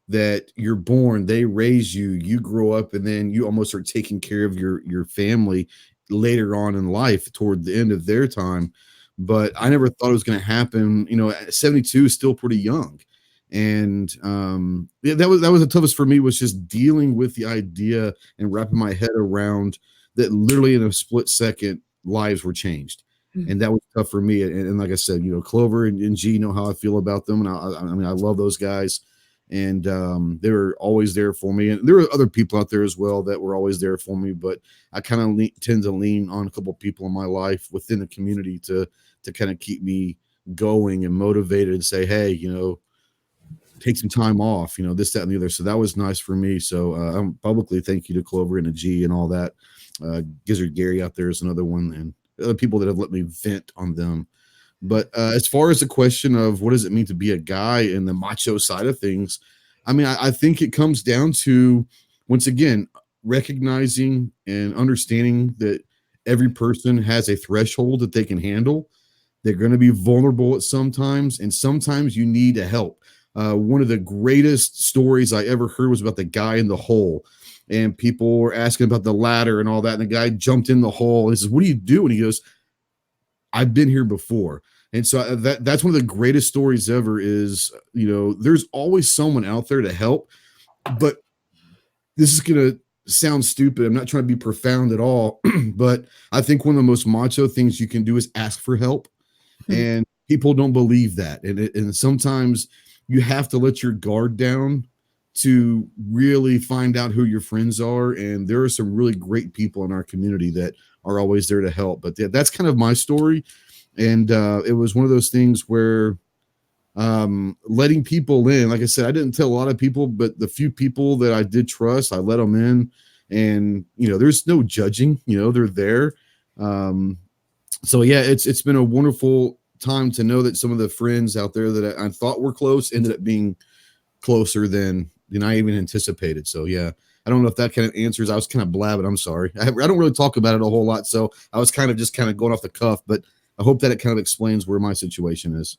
that you're born, they raise you, you grow up, and then you almost are taking care of your family later on in life toward the end of their time. But I never thought it was going to happen. 72 is still pretty young. And that was the toughest for me, was just dealing with the idea and wrapping my head around that literally in a split second, lives were changed. And that was tough for me. And like I said, Clover and G know how I feel about them. And I love those guys. And they were always there for me. And there were other people out there as well that were always there for me. But I kind of tend to lean on a couple of people in my life within the community to kind of keep me going and motivated and say, hey, take some time off, this, that, and the other. So that was nice for me. So publicly thank you to Clover and a G and all that. Gizzard Gary out there is another one, and other people that have let me vent on them. But as far as the question of what does it mean to be a guy and the macho side of things, I think it comes down to, once again, recognizing and understanding that every person has a threshold that they can handle. They're going to be vulnerable at sometimes, and sometimes you need a help. One of the greatest stories I ever heard was about the guy in the hole, and people were asking about the ladder and all that. And the guy jumped in the hole and he says, "What do you do?" And he goes, "I've been here before." And so that's one of the greatest stories ever is, there's always someone out there to help. But this is going to sound stupid. I'm not trying to be profound at all, but I think one of the most macho things you can do is ask for help. And people don't believe that. And sometimes you have to let your guard down to really find out who your friends are. And there are some really great people in our community that are always there to help. But that's kind of my story. And it was one of those things where letting people in, like I said, I didn't tell a lot of people, but the few people that I did trust, I let them in. And, there's no judging, they're there. So yeah, it's been a wonderful time to know that some of the friends out there that I thought were close ended up being closer than I even anticipated. So yeah, I don't know if that kind of answers. I was kind of blabbing. I'm sorry. I don't really talk about it a whole lot. So I was kind of going off the cuff, but I hope that it kind of explains where my situation is.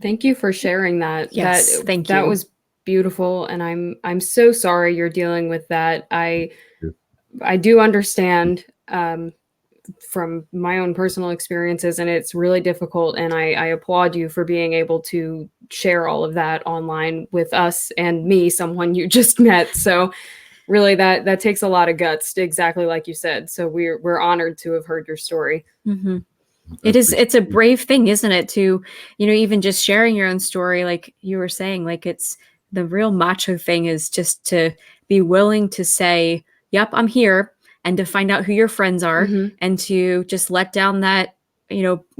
Thank you for sharing that. Yes, thank you. That was beautiful, and I'm so sorry you're dealing with that. I do understand from my own personal experiences, and it's really difficult, and I applaud you for being able to share all of that online with us and me, someone you just met. So really that takes a lot of guts, exactly like you said. So we're honored to have heard your story. Mm-hmm. It's a brave thing, isn't it, to, even just sharing your own story, like you were saying, like it's the real macho thing is just to be willing to say, yep, I'm here, and to find out who your friends are, and to just let down that,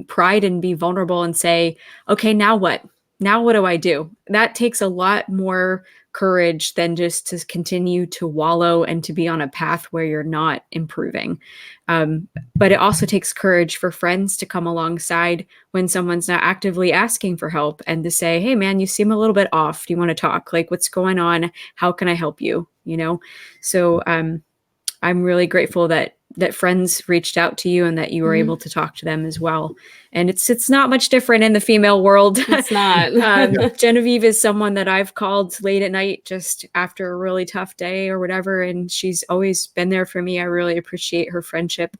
pride and be vulnerable and say, okay, now what? Now what do I do? That takes a lot more courage than just to continue to wallow and to be on a path where you're not improving. But it also takes courage for friends to come alongside when someone's not actively asking for help, and to say, hey man, you seem a little bit off. Do you want to talk? Like, what's going on? How can I help you? So I'm really grateful that friends reached out to you and that you were able to talk to them as well. And it's not much different in the female world. It's not. Genevieve is someone that I've called late at night just after a really tough day or whatever, and she's always been there for me. I really appreciate her friendship.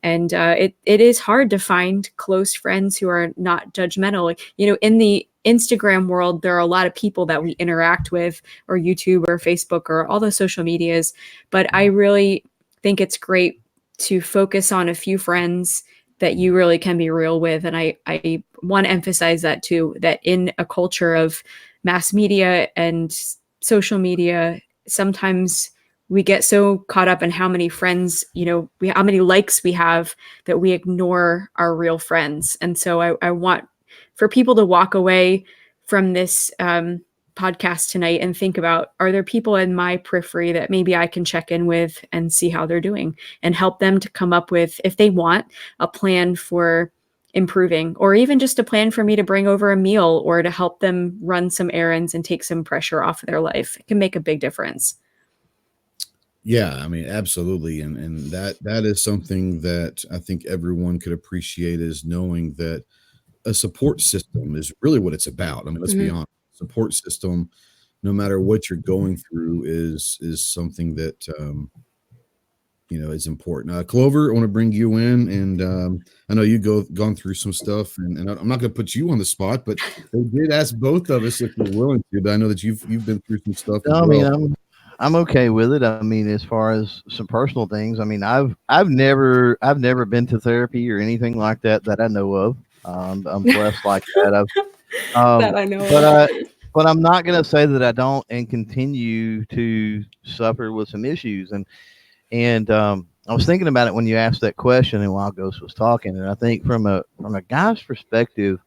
And it is hard to find close friends who are not judgmental. In the Instagram world, there are a lot of people that we interact with, or YouTube or Facebook or all the social medias. But I really think it's great to focus on a few friends that you really can be real with. And I want to emphasize that too, that in a culture of mass media and social media, sometimes we get so caught up in how many friends, how many likes we have, that we ignore our real friends. And so I want for people to walk away from this podcast tonight and think about, are there people in my periphery that maybe I can check in with and see how they're doing, and help them to come up with, if they want, a plan for improving, or even just a plan for me to bring over a meal, or to help them run some errands and take some pressure off of their life. It can make a big difference. Yeah, I mean, absolutely. And that is something that I think everyone could appreciate, is knowing that a support system is really what it's about. I mean, let's be honest. Support system, no matter what you're going through, is something that is important. Clover, I want to bring you in, and I know gone through some stuff, and I'm not going to put you on the spot, but they did ask both of us if you're willing to. But I know that you've been through some stuff. No, I mean, I'm okay with it. I mean, as far as some personal things, I mean, I've never been to therapy or anything like that I know of. I'm blessed like that. That I know. But I'm not going to say that I don't, and continue to suffer with some issues. And I was thinking about it when you asked that question, and while Ghost was talking, and I think from a guy's perspective,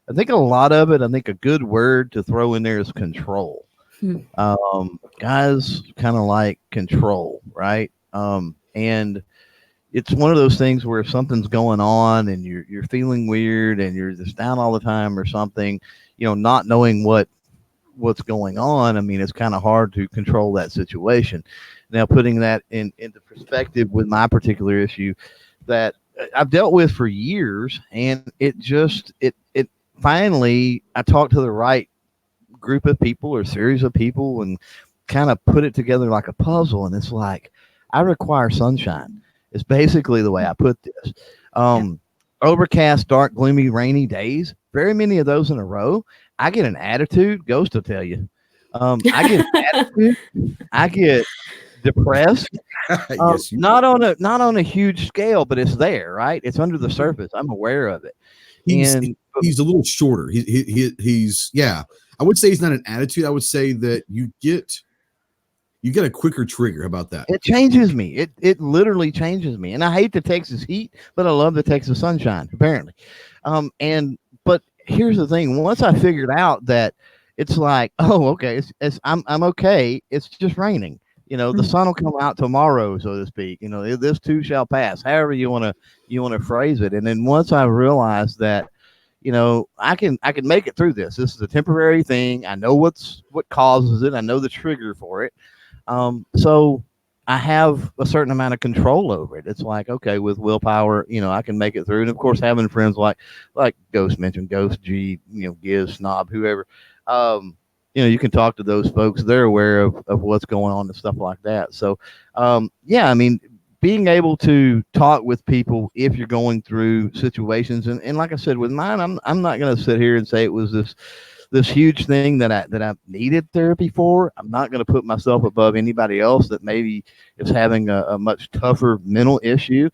I think a lot of it, I think a good word to throw in there is control. Guys kind of like control, right? And it's one of those things where if something's going on and you're feeling weird and you're just down all the time or something, not knowing what's going on, I mean, it's kind of hard to control that situation. Now, putting that into perspective with my particular issue that I've dealt with for years, and it finally, I talked to the right group of people or series of people and kind of put it together like a puzzle. And it's like, I require sunshine. It's basically the way I put this. Overcast, dark, gloomy, rainy days, very many of those in a row, I get an attitude. Ghost will tell you. I get an attitude. I get depressed. Yes, not on a huge scale, but it's there, right? It's under the surface. I'm aware of it. He's a little shorter. He's I would say he's not an attitude. I would say that you get a quicker trigger. How about that? It changes me. It literally changes me. And I hate the Texas heat, but I love the Texas sunshine, apparently. But here's the thing. Once I figured out that it's like, oh, okay, I'm okay. It's just raining. The sun will come out tomorrow, so to speak. This too shall pass. However you want to phrase it. And then once I realized that, I can make it through this. This is a temporary thing. I know what causes it. I know the trigger for it. So I have a certain amount of control over it. It's like, okay, with willpower, I can make it through. And of course, having friends like Ghost mentioned, Ghost G, Giz, Snob, whoever, you can talk to those folks. They're aware of what's going on and stuff like that. So, yeah, I mean, being able to talk with people if you're going through situations, and like I said, with mine, I'm not going to sit here and say it was this huge thing that I needed therapy for. I'm not going to put myself above anybody else that maybe is having a much tougher mental issue.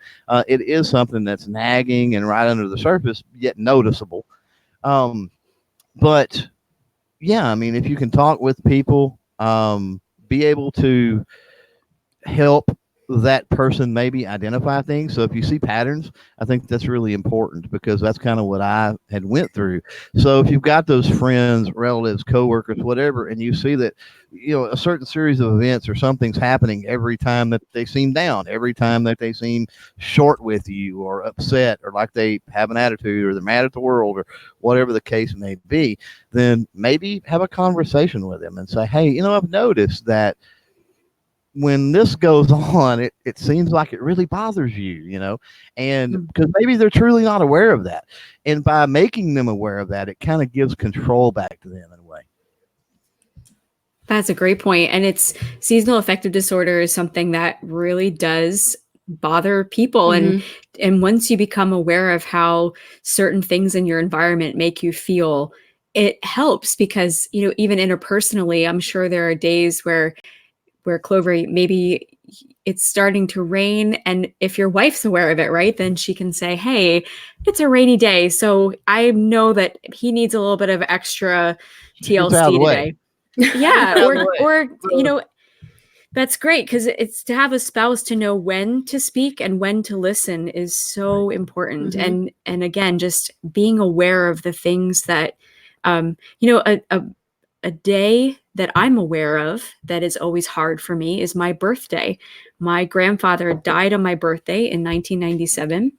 It is something that's nagging and right under the surface, yet noticeable. But yeah, I mean, if you can talk with people, be able to help that person maybe identify things. So if you see patterns, I think that's really important, because that's kind of what I had went through. So if you've got those friends, relatives, coworkers, whatever, and you see that, a certain series of events or something's happening every time that they seem down, every time that they seem short with you or upset, or like they have an attitude, or they're mad at the world, or whatever the case may be, then maybe have a conversation with them and say, hey, I've noticed that when this goes on, it seems like it really bothers you, and because maybe they're truly not aware of that. And by making them aware of that, it kind of gives control back to them in a way. That's a great point. And it's seasonal affective disorder is something that really does bother people. Mm-hmm. And once you become aware of how certain things in your environment make you feel, it helps, because, even interpersonally, I'm sure there are days where Clover, maybe it's starting to rain, and if your wife's aware of it, right, then she can say, hey, it's a rainy day, so I know that he needs a little bit of extra TLC today. Yeah. or that's great, because it's to have a spouse to know when to speak and when to listen is so important. Mm-hmm. And again, just being aware of the things that, a day that I'm aware of that is always hard for me is my birthday. My grandfather died on my birthday in 1997.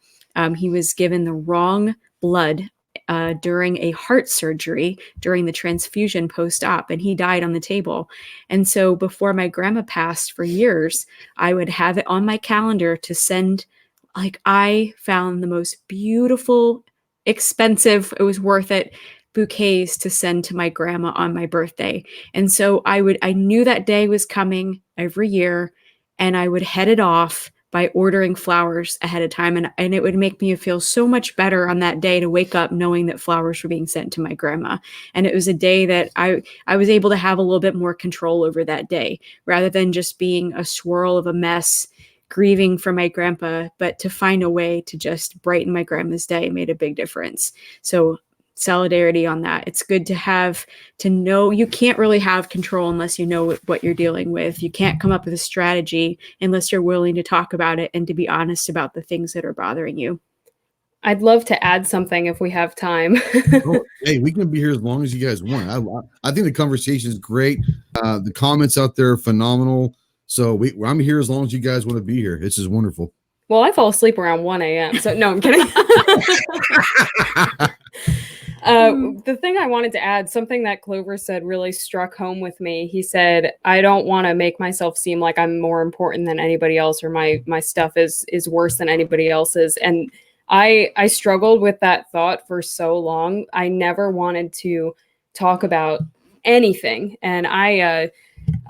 He was given the wrong blood during a heart surgery during the transfusion post-op, and he died on the table. And so before my grandma passed for years, I would have it on my calendar to send, I found the most beautiful, expensive, it was worth it, bouquets to send to my grandma on my birthday. And so I knew that day was coming every year, and I would head it off by ordering flowers ahead of time. And it would make me feel so much better on that day to wake up knowing that flowers were being sent to my grandma. And it was a day that I was able to have a little bit more control over that day, rather than just being a swirl of a mess, grieving for my grandpa, but to find a way to just brighten my grandma's day made a big difference. So solidarity on that. It's good to know you can't really have control unless you know what you're dealing with. You can't come up with a strategy unless you're willing to talk about it and to be honest about the things that are bothering you. I'd love to add something if we have time. Hey, we can be here as long as you guys want. I think the conversation is great. The comments out there are phenomenal. So I'm here as long as you guys want to be here. This is wonderful. Well, I fall asleep around 1 a.m. So no, I'm kidding. The thing I wanted to add, something that Clover said really struck home with me. He said, I don't want to make myself seem like I'm more important than anybody else, or my stuff is worse than anybody else's. And I struggled with that thought for so long. I never wanted to talk about anything. And I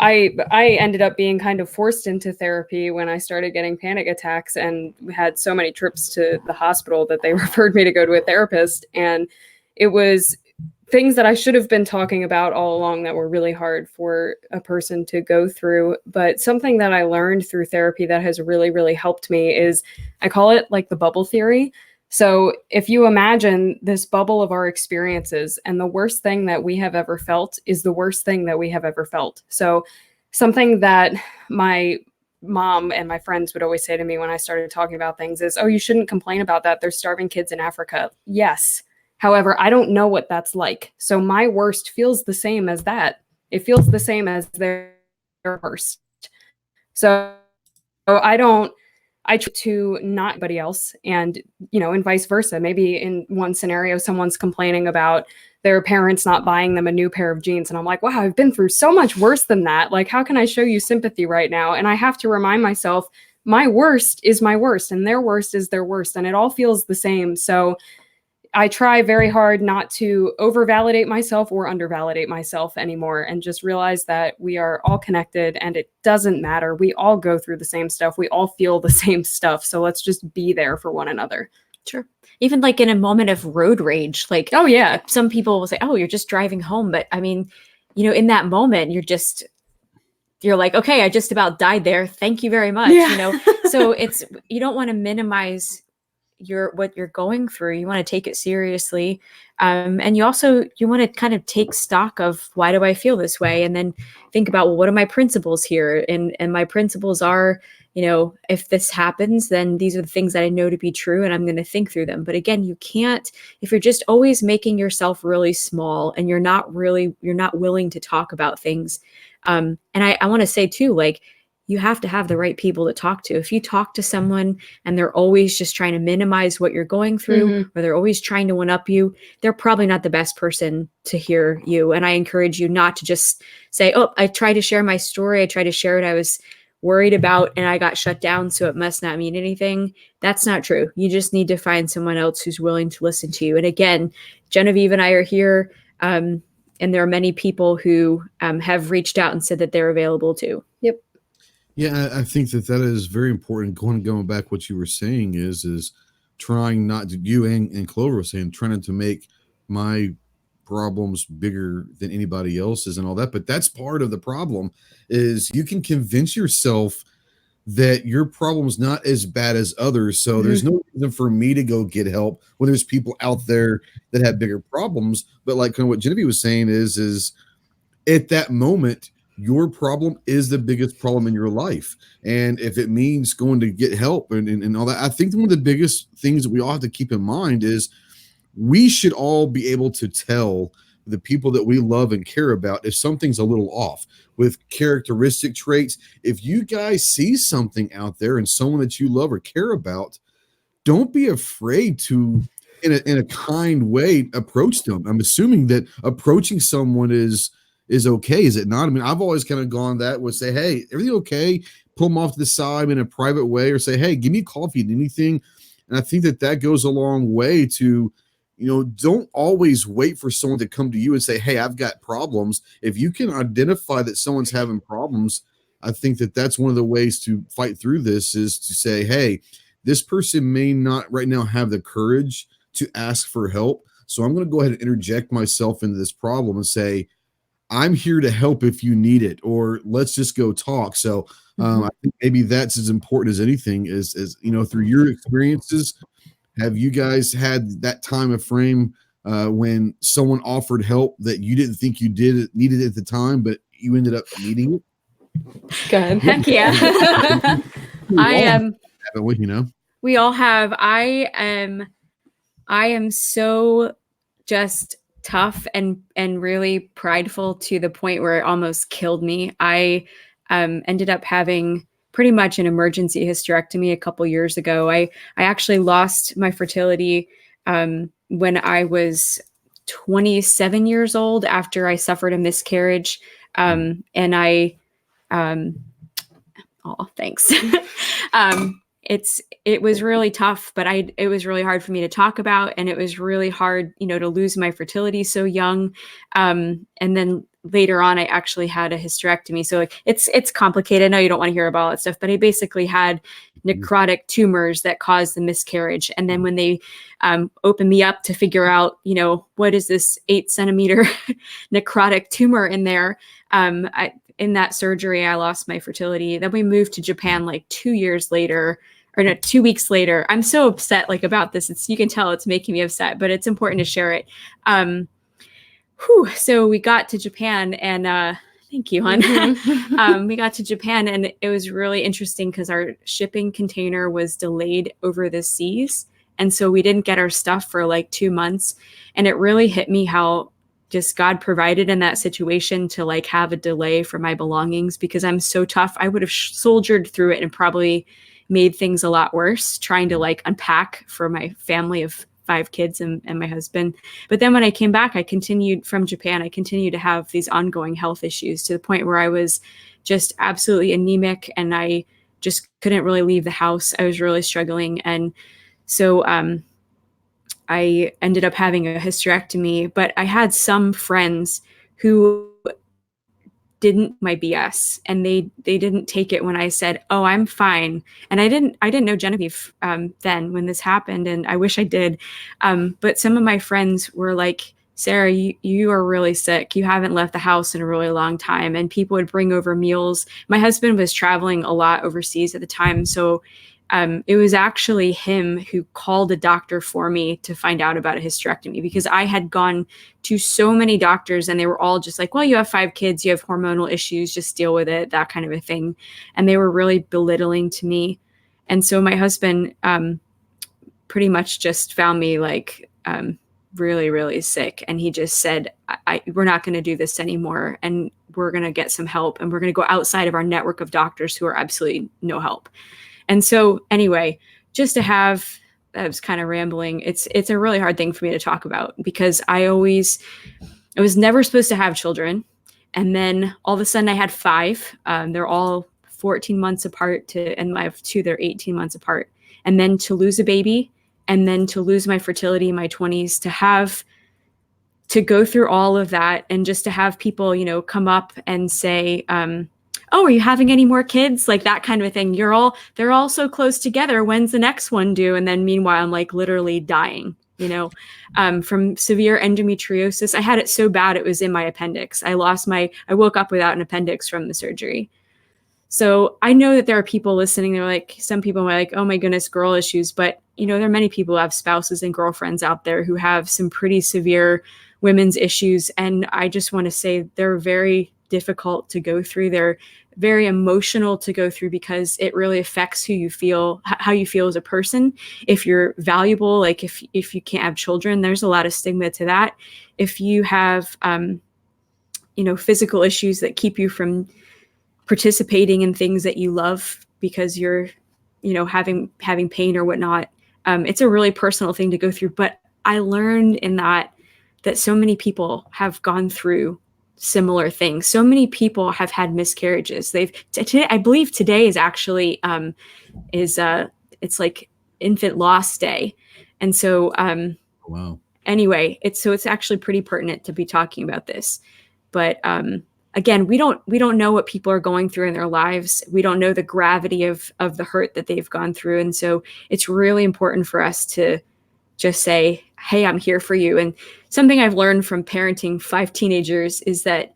ended up being kind of forced into therapy when I started getting panic attacks, and had so many trips to the hospital that they referred me to go to a therapist. And it was things that I should have been talking about all along that were really hard for a person to go through. But something that I learned through therapy that has really, really helped me is, I call it like the bubble theory. So if you imagine this bubble of our experiences, and the worst thing that we have ever felt is the worst thing that we have ever felt. So something that my mom and my friends would always say to me when I started talking about things is, oh, you shouldn't complain about that. There's starving kids in Africa. Yes. However, I don't know what that's like. So my worst feels the same as that. It feels the same as their worst. So I try to not anybody else, and, and vice versa. Maybe in one scenario, someone's complaining about their parents not buying them a new pair of jeans. And I'm like, wow, I've been through so much worse than that. Like, how can I show you sympathy right now? And I have to remind myself, my worst is my worst, and their worst is their worst. And it all feels the same. So I try very hard not to over-validate myself or under-validate myself anymore, and just realize that we are all connected and it doesn't matter. We all go through the same stuff. We all feel the same stuff. So let's just be there for one another. Sure. Even like in a moment of road rage, like, oh yeah, some people will say, oh, you're just driving home. But I mean, in that moment, you're like, okay, I just about died there. Thank you very much. Yeah. So you don't want to minimize what you're going through. You want to take it seriously. And you want to kind of take stock of, why do I feel this way? And then think about, well, what are my principles here? And my principles are, if this happens, then these are the things that I know to be true, and I'm going to think through them. But again, you can't, if you're just always making yourself really small and you're not willing to talk about things. And I want to say too, like, you have to have the right people to talk to. If you talk to someone and they're always just trying to minimize what you're going through, or they're always trying to one-up you, they're probably not the best person to hear you. And I encourage you not to just say, oh, I tried to share my story. I tried to share what I was worried about and I got shut down, so it must not mean anything. That's not true. You just need to find someone else who's willing to listen to you. And again, Genevieve and I are here, and there are many people who have reached out and said that they're available too. Yep. Yeah, I think that is very important. Going back, what you were saying is trying not to, you and Clover were saying, trying to make my problems bigger than anybody else's and all that. But that's part of the problem, is you can convince yourself that your problem's not as bad as others. So there's no reason for me to go get help when there's people out there that have bigger problems. But like kind of what Genevieve was saying is at that moment, your problem is the biggest problem in your life. And if it means going to get help and all that, I think one of the biggest things that we all have to keep in mind is we should all be able to tell the people that we love and care about if something's a little off with characteristic traits. If you guys see something out there and someone that you love or care about, don't be afraid to, in a kind way, approach them. I'm assuming that approaching someone is okay, is it not? I mean, I've always kind of gone that would say, hey, everything okay? Pull them off to the side in a private way, or say, hey, give me coffee and anything. And I think that goes a long way to, don't always wait for someone to come to you and say, hey, I've got problems. If you can identify that someone's having problems, I think that's one of the ways to fight through this, is to say, hey, this person may not right now have the courage to ask for help. So I'm going to go ahead and interject myself into this problem and say, I'm here to help if you need it, or let's just go talk. So I think maybe that's as important as anything is, through your experiences, have you guys had that time of frame when someone offered help that you didn't think you needed at the time, but you ended up needing it? Good. Heck yeah. We all have. I am so just tough and really prideful to the point where it almost killed me. I ended up having pretty much an emergency hysterectomy a couple years ago. I actually lost my fertility when I was 27 years old after I suffered a miscarriage. And I, thanks. It was really tough, but it was really hard for me to talk about, and it was really hard, to lose my fertility so young. And then later on, I actually had a hysterectomy. So it's complicated. I know you don't want to hear about all that stuff, but I basically had necrotic tumors that caused the miscarriage. And then when they opened me up to figure out, what is this 8-centimeter necrotic tumor in there? In that surgery, I lost my fertility. Then we moved to Japan like 2 years later, or no, 2 weeks later. I'm so upset about this. You can tell it's making me upset, but it's important to share it. So we got to Japan, and thank you, hon. We got to Japan, and it was really interesting because our shipping container was delayed over the seas. And so we didn't get our stuff for like 2 months. And it really hit me how just God provided in that situation to like have a delay for my belongings, because I'm so tough. I would have soldiered through it and probably made things a lot worse trying to like unpack for my family of 5 kids and my husband. But then when I came back, I continued to have these ongoing health issues to the point where I was just absolutely anemic and I just couldn't really leave the house. I was really struggling. And so I ended up having a hysterectomy, but I had some friends who didn't my BS, and they didn't take it when I said, "Oh, I'm fine." And I didn't know Genevieve then when this happened, and I wish I did. But some of my friends were like, "Sarah, you are really sick. You haven't left the house in a really long time." And people would bring over meals. My husband was traveling a lot overseas at the time, so it was actually him who called a doctor for me to find out about a hysterectomy, because I had gone to so many doctors and they were all just like, "Well, you have 5 kids, you have hormonal issues, just deal with it," that kind of a thing. And they were really belittling to me. And so my husband pretty much just found me like really, really sick. And he just said, we're not going to do this anymore. And we're going to get some help. And we're going to go outside of our network of doctors who are absolutely no help. And so anyway, just to have, I was kind of rambling. It's a really hard thing for me to talk about, because I was never supposed to have children. And then all of a sudden I had 5. They're all 14 months apart and I have 2, they're 18 months apart. And then to lose a baby, and then to lose my fertility in my 20s, to go through all of that, and just to have people, come up and say, "Oh, are you having any more kids?" Like that kind of a thing. They're all so close together. When's the next one due? And then meanwhile, I'm like literally dying, from severe endometriosis. I had it so bad, it was in my appendix. I woke up without an appendix from the surgery. So I know that there are people listening. They're like, some people are like, "Oh my goodness, girl issues." But, there are many people who have spouses and girlfriends out there who have some pretty severe women's issues. And I just want to say they're very difficult to go through. They're very emotional to go through, because it really affects who you feel, how you feel as a person. If you're valuable, like if you can't have children, there's a lot of stigma to that. If you have, physical issues that keep you from participating in things that you love because you're, having pain or whatnot, it's a really personal thing to go through. But I learned in that so many people have gone through similar things. So many people have had miscarriages. I believe today is actually it's like infant loss day. And so wow. Anyway, it's actually pretty pertinent to be talking about this. But again, we don't know what people are going through in their lives. We don't know the gravity of the hurt that they've gone through. And so it's really important for us to just say, "Hey, I'm here for you." And something I've learned from parenting 5 teenagers is that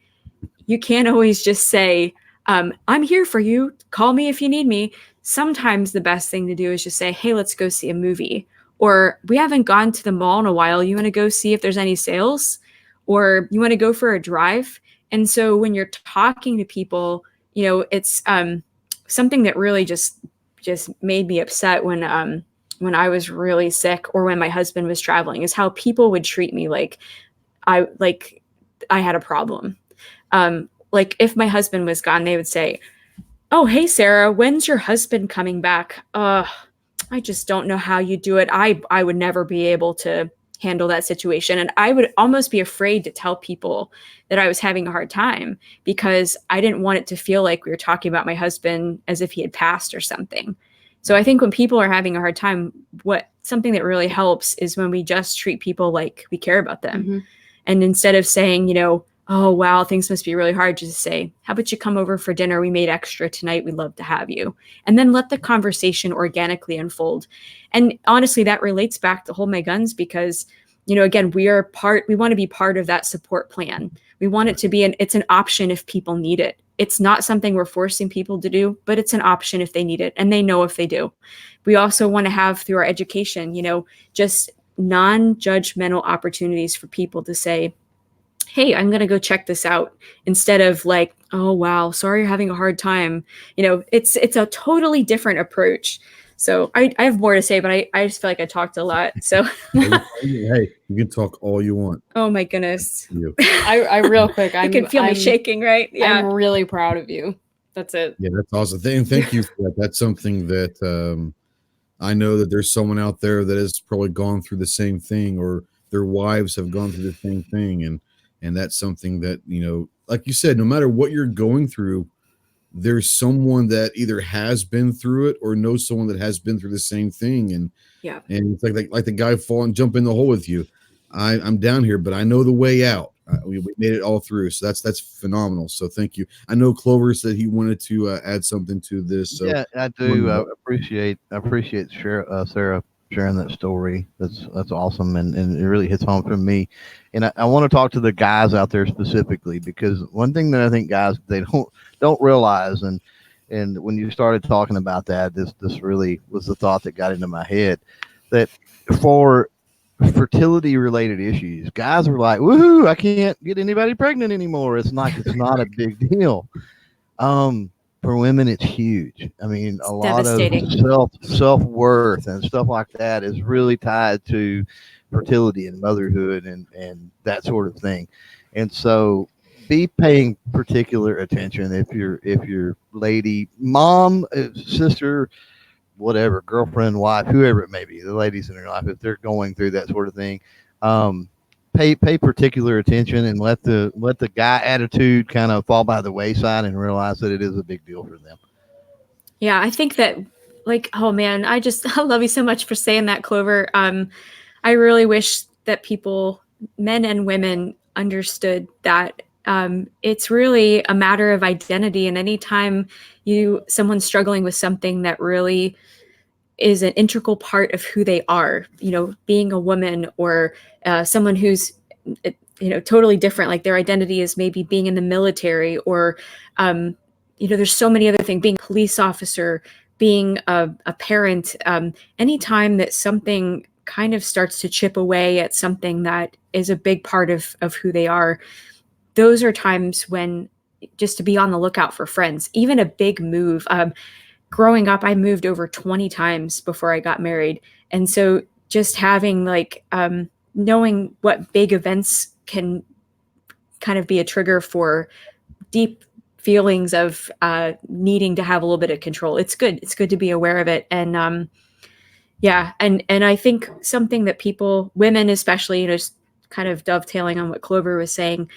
you can't always just say, "I'm here for you. Call me if you need me." Sometimes the best thing to do is just say, "Hey, let's go see a movie." Or, "We haven't gone to the mall in a while. You want to go see if there's any sales? Or you want to go for a drive?" And so when you're talking to people, it's something that really just made me upset when I was really sick, or when my husband was traveling, is how people would treat me like I had a problem. Like if my husband was gone, they would say, "Oh, hey, Sarah, when's your husband coming back?" I just don't know how you do it. I would never be able to handle that situation. And I would almost be afraid to tell people that I was having a hard time, because I didn't want it to feel like we were talking about my husband as if he had passed or something. So I think when people are having a hard time, something that really helps is when we just treat people like we care about them. Mm-hmm. And instead of saying, "Oh, wow, things must be really hard," just say, "How about you come over for dinner? We made extra tonight. We'd love to have you." And then let the conversation organically unfold. And honestly, that relates back to Hold My Guns, because, again, we want to be part of that support plan. We want it to be it's an option if people need it. It's not something we're forcing people to do, but it's an option if they need it, and they know if they do. We also want to have, through our education, just non-judgmental opportunities for people to say, "Hey, I'm going to go check this out," instead of like, "Oh, wow, sorry you're having a hard time." It's a totally different approach. So I have more to say, but I just feel like I talked a lot. So hey, you can talk all you want. Oh my goodness. I real quick, you can feel me shaking, right? Yeah. I'm really proud of you. That's it. Yeah, that's awesome. Thank you for that. That's something that I know that there's someone out there that has probably gone through the same thing, or their wives have gone through the same thing. And that's something that, like you said, no matter what you're going through, there's someone that either has been through it or knows someone that has been through the same thing. And it's like the guy fall and jump in the hole with you. I'm down here, but I know the way out. We made it all through. So that's phenomenal. So thank you. I know Clover said he wanted to add something to this. So yeah, I do. I appreciate Sarah sharing that story. That's awesome. And it really hits home for me. And I want to talk to the guys out there specifically, because one thing that I think guys, they don't realize, and when you started talking about that, this really was the thought that got into my head, that for fertility related issues, guys are like, woohoo, I can't get anybody pregnant anymore. It's not a big deal. For women, it's huge. I mean, a lot of self-worth and stuff like that is really tied to fertility and motherhood and that sort of thing. And so be paying particular attention if your lady, mom, sister, whatever, girlfriend, wife, whoever it may be, the ladies in your life, if they're going through that sort of thing, pay particular attention and let the guy attitude kind of fall by the wayside and realize that it is a big deal for them. Yeah, I think that, like, oh man, I love you so much for saying that, Clover. I really wish that people, men and women, understood that it's really a matter of identity. And anytime someone's struggling with something that really is an integral part of who they are, being a woman or someone who's, totally different, like their identity is maybe being in the military or, there's so many other things, being a police officer, being a parent, anytime that something kind of starts to chip away at something that is a big part of who they are, those are times when just to be on the lookout for friends. Even a big move. Growing up, I moved over 20 times before I got married. And so just having knowing what big events can kind of be a trigger for deep feelings of needing to have a little bit of control. It's good. It's good to be aware of it. And and I think something that people, women especially, just kind of dovetailing on what Clover was saying,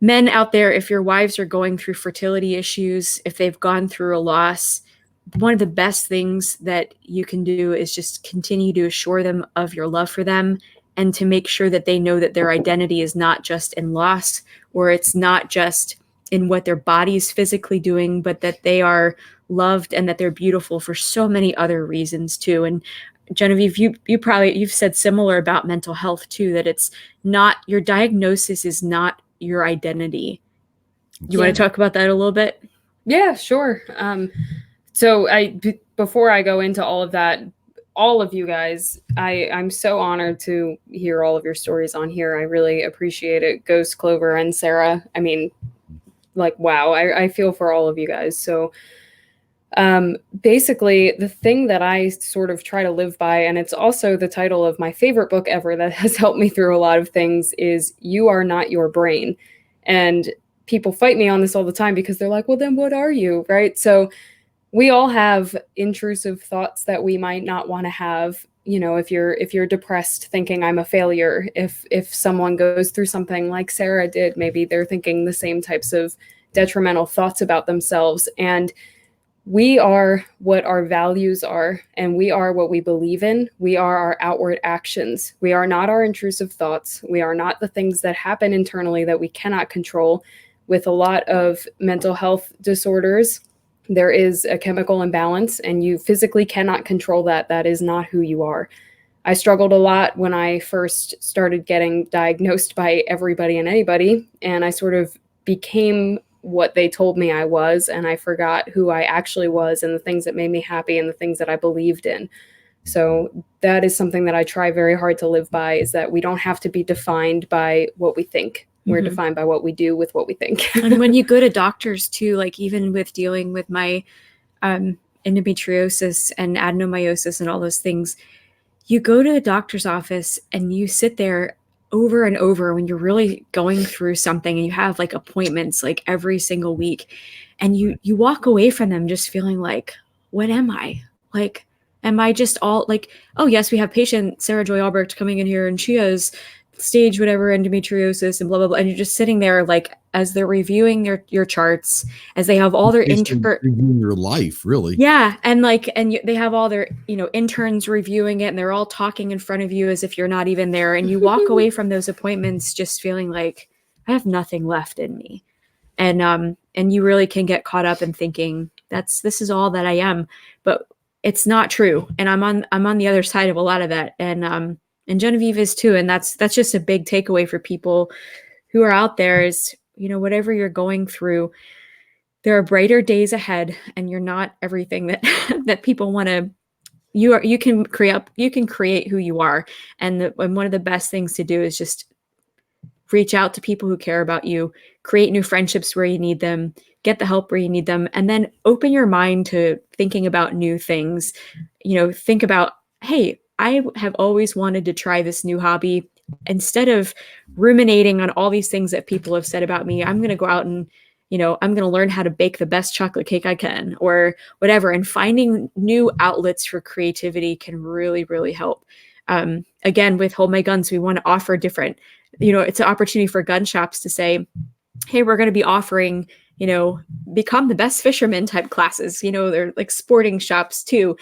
men out there, if your wives are going through fertility issues, if they've gone through a loss, one of the best things that you can do is just continue to assure them of your love for them and to make sure that they know that their identity is not just in loss, or it's not just in what their body's physically doing, but that they are loved and that they're beautiful for so many other reasons too. And Genevieve, you've said similar about mental health too, that it's not, your diagnosis is not your identity. You want to talk about that a little bit? Yeah, sure. So before I go into all of that, all of you guys, I'm so honored to hear all of your stories on here. I really appreciate it. Ghost, Clover, and Sarah. I mean, like, wow, I feel for all of you guys. So basically, the thing that I sort of try to live by, and it's also the title of my favorite book ever that has helped me through a lot of things, is You Are Not Your Brain. And people fight me on this all the time because they're like, well, then what are you, right? So we all have intrusive thoughts that we might not want to have. If you're depressed, thinking I'm a failure, if someone goes through something like Sarah did, maybe they're thinking the same types of detrimental thoughts about themselves. And we are what our values are, and we are what we believe in. We are our outward actions. We are not our intrusive thoughts. We are not the things that happen internally that we cannot control. With a lot of mental health disorders, there is a chemical imbalance, and you physically cannot control that. That is not who you are. I struggled a lot when I first started getting diagnosed by everybody and anybody, and I sort of became what they told me I was, and I forgot who I actually was and the things that made me happy and the things that I believed in. So that is something that I try very hard to live by, is that we don't have to be defined by what we think. We're defined by what we do with what we think. And when you go to doctors too, like even with dealing with my endometriosis and adenomyosis and all those things, you go to the doctor's office and you sit there over and over when you're really going through something, and you have like appointments like every single week, and you walk away from them just feeling like, what am I? Like, am I just all like, oh yes, we have patient Sarah Joy Albrecht coming in here and she has stage whatever endometriosis and blah blah blah, and you're just sitting there like as they're reviewing your charts, as they have all their reviewing your life, really. Yeah, and they have all their interns reviewing it, and they're all talking in front of you as if you're not even there, and you walk away from those appointments just feeling like I have nothing left in me, and you really can get caught up in thinking this is all that I am, but it's not true, and I'm on the other side of a lot of that, and Genevieve is too, and that's just a big takeaway for people who are out there is whatever you're going through, there are brighter days ahead, and you're not everything that that people want to. You can create who you are, and one of the best things to do is just reach out to people who care about you, create new friendships where you need them, get the help where you need them, and then open your mind to thinking about new things. Think about, hey, I have always wanted to try this new hobby. Instead of ruminating on all these things that people have said about me, I'm going to go out and I'm going to learn how to bake the best chocolate cake I can, or whatever. And finding new outlets for creativity can really, really help. Again, with Hold My Guns, we want to offer different, it's an opportunity for gun shops to say, hey, we're going to be offering, become the best fisherman type classes. They're like sporting shops too.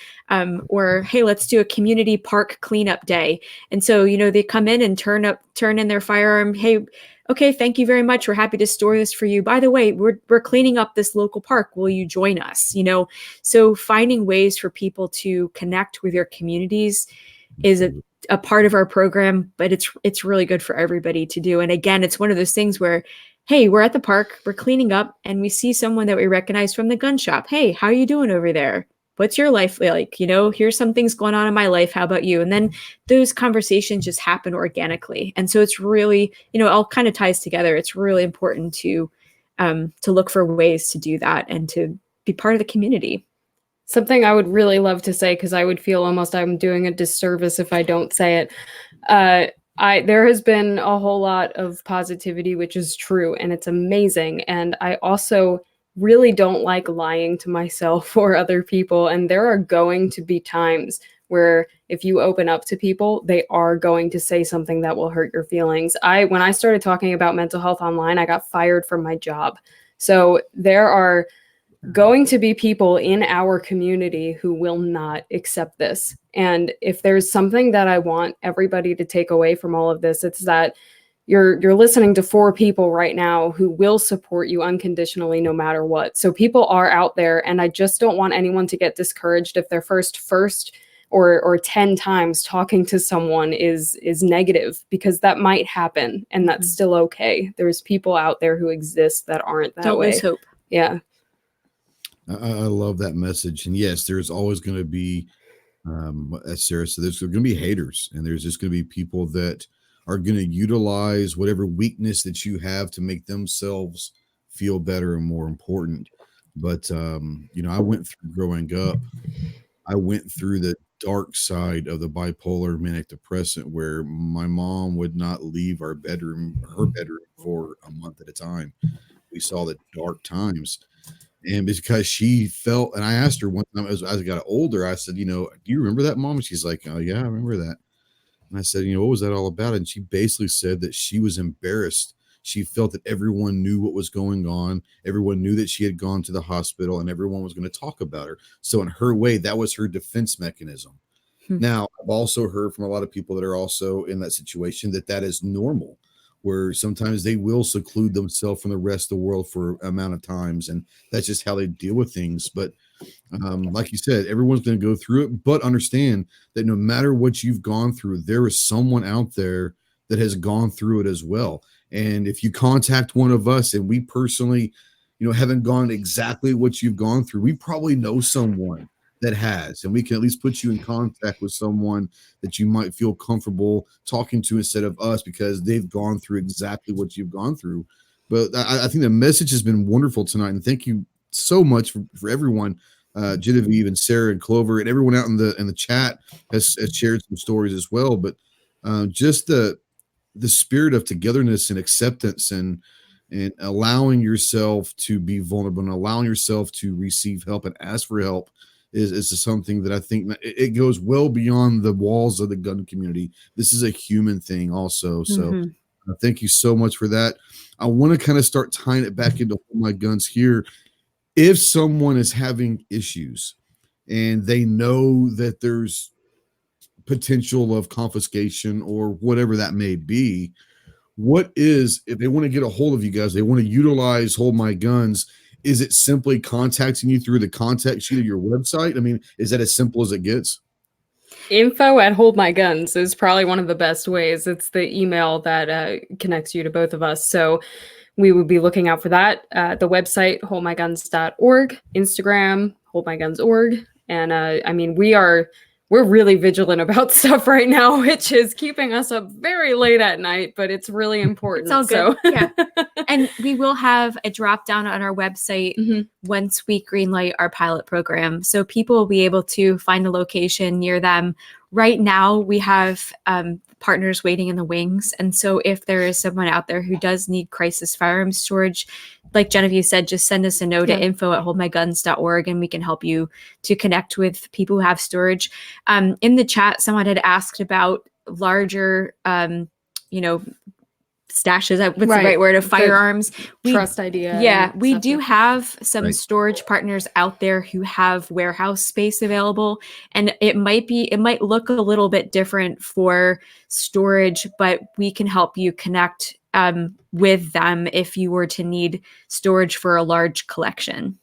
Or, hey, let's do a community park cleanup day. And so, they come in and turn in their firearm. Hey, okay, thank you very much. We're happy to store this for you. By the way, we're cleaning up this local park. Will you join us? So finding ways for people to connect with your communities is a part of our program, but it's really good for everybody to do. And again, it's one of those things where, hey, we're at the park, we're cleaning up, and we see someone that we recognize from the gun shop. Hey, how are you doing over there? What's your life like? Here's some things going on in my life. How about you? And then those conversations just happen organically. And so it's really, it all kind of ties together. It's really important to look for ways to do that and to be part of the community. Something I would really love to say, because I would feel almost I'm doing a disservice if I don't say it. There has been a whole lot of positivity, which is true, and it's amazing. And I also really don't like lying to myself or other people. And there are going to be times where if you open up to people, they are going to say something that will hurt your feelings. When I started talking about mental health online, I got fired from my job. So there are going to be people in our community who will not accept this. And if there's something that I want everybody to take away from all of this, it's that you're listening to 4 people right now who will support you unconditionally no matter what. So people are out there, and I just don't want anyone to get discouraged if their first or 10 times talking to someone is negative, because that might happen, and that's still okay. There's people out there who exist that aren't that way. Don't lose hope. Yeah. I love that message. And yes, there's always going to be, as Sarah said, there's going to be haters, and there's just going to be people that are going to utilize whatever weakness that you have to make themselves feel better and more important. But, I went through growing up, I went through the dark side of the bipolar manic depressant, where my mom would not leave her bedroom for a month at a time. We saw the dark times. And because she felt, and I asked her one time as I got older, I said, do you remember that, Mom? And she's like, oh yeah, I remember that. And I said, what was that all about? And she basically said that she was embarrassed. She felt that everyone knew what was going on. Everyone knew that she had gone to the hospital, and everyone was going to talk about her. So in her way, that was her defense mechanism. Now, I've also heard from a lot of people that are also in that situation that is normal, where sometimes they will seclude themselves from the rest of the world for an amount of times. And that's just how they deal with things. But like you said, everyone's going to go through it, but understand that no matter what you've gone through, there is someone out there that has gone through it as well. And if you contact one of us, and we personally, haven't gone exactly what you've gone through, we probably know someone that has, and we can at least put you in contact with someone that you might feel comfortable talking to instead of us, because they've gone through exactly what you've gone through. But I think the message has been wonderful tonight, and thank you so much for everyone. Genevieve and Sarah and Clover and everyone out in the chat has shared some stories as well. But just the spirit of togetherness and acceptance, and allowing yourself to be vulnerable, and allowing yourself to receive help and ask for help, is something that I think it goes well beyond the walls of the gun community. This is a human thing also. So thank you so much for that. I want to kind of start tying it back into Hold My Guns here. If someone is having issues and they know that there's potential of confiscation or whatever that may be, if they want to get a hold of you guys, they want to utilize Hold My Guns, is it simply contacting you through the contact sheet of your website? I mean, is that as simple as it gets? info@HoldMyGuns is probably one of the best ways. It's the email that connects you to both of us. So we would be looking out for that. The website, HoldMyGuns.org, Instagram, HoldMyGuns.org. And I mean, we're really vigilant about stuff right now, which is keeping us up very late at night, but it's really important. It's all good. So. Yeah. And we will have a drop down on our website once we greenlight our pilot program. So people will be able to find a location near them. Right now, we have partners waiting in the wings. And so if there is someone out there who does need crisis firearms storage, like Genevieve said, just send us a note at info@holdmyguns.org and we can help you to connect with people who have storage. In the chat, someone had asked about larger, stashes. What's the right word of firearms? Trust idea. Yeah, we do have some storage partners out there who have warehouse space available, and it might look a little bit different for storage, but we can help you connect with them if you were to need storage for a large collection.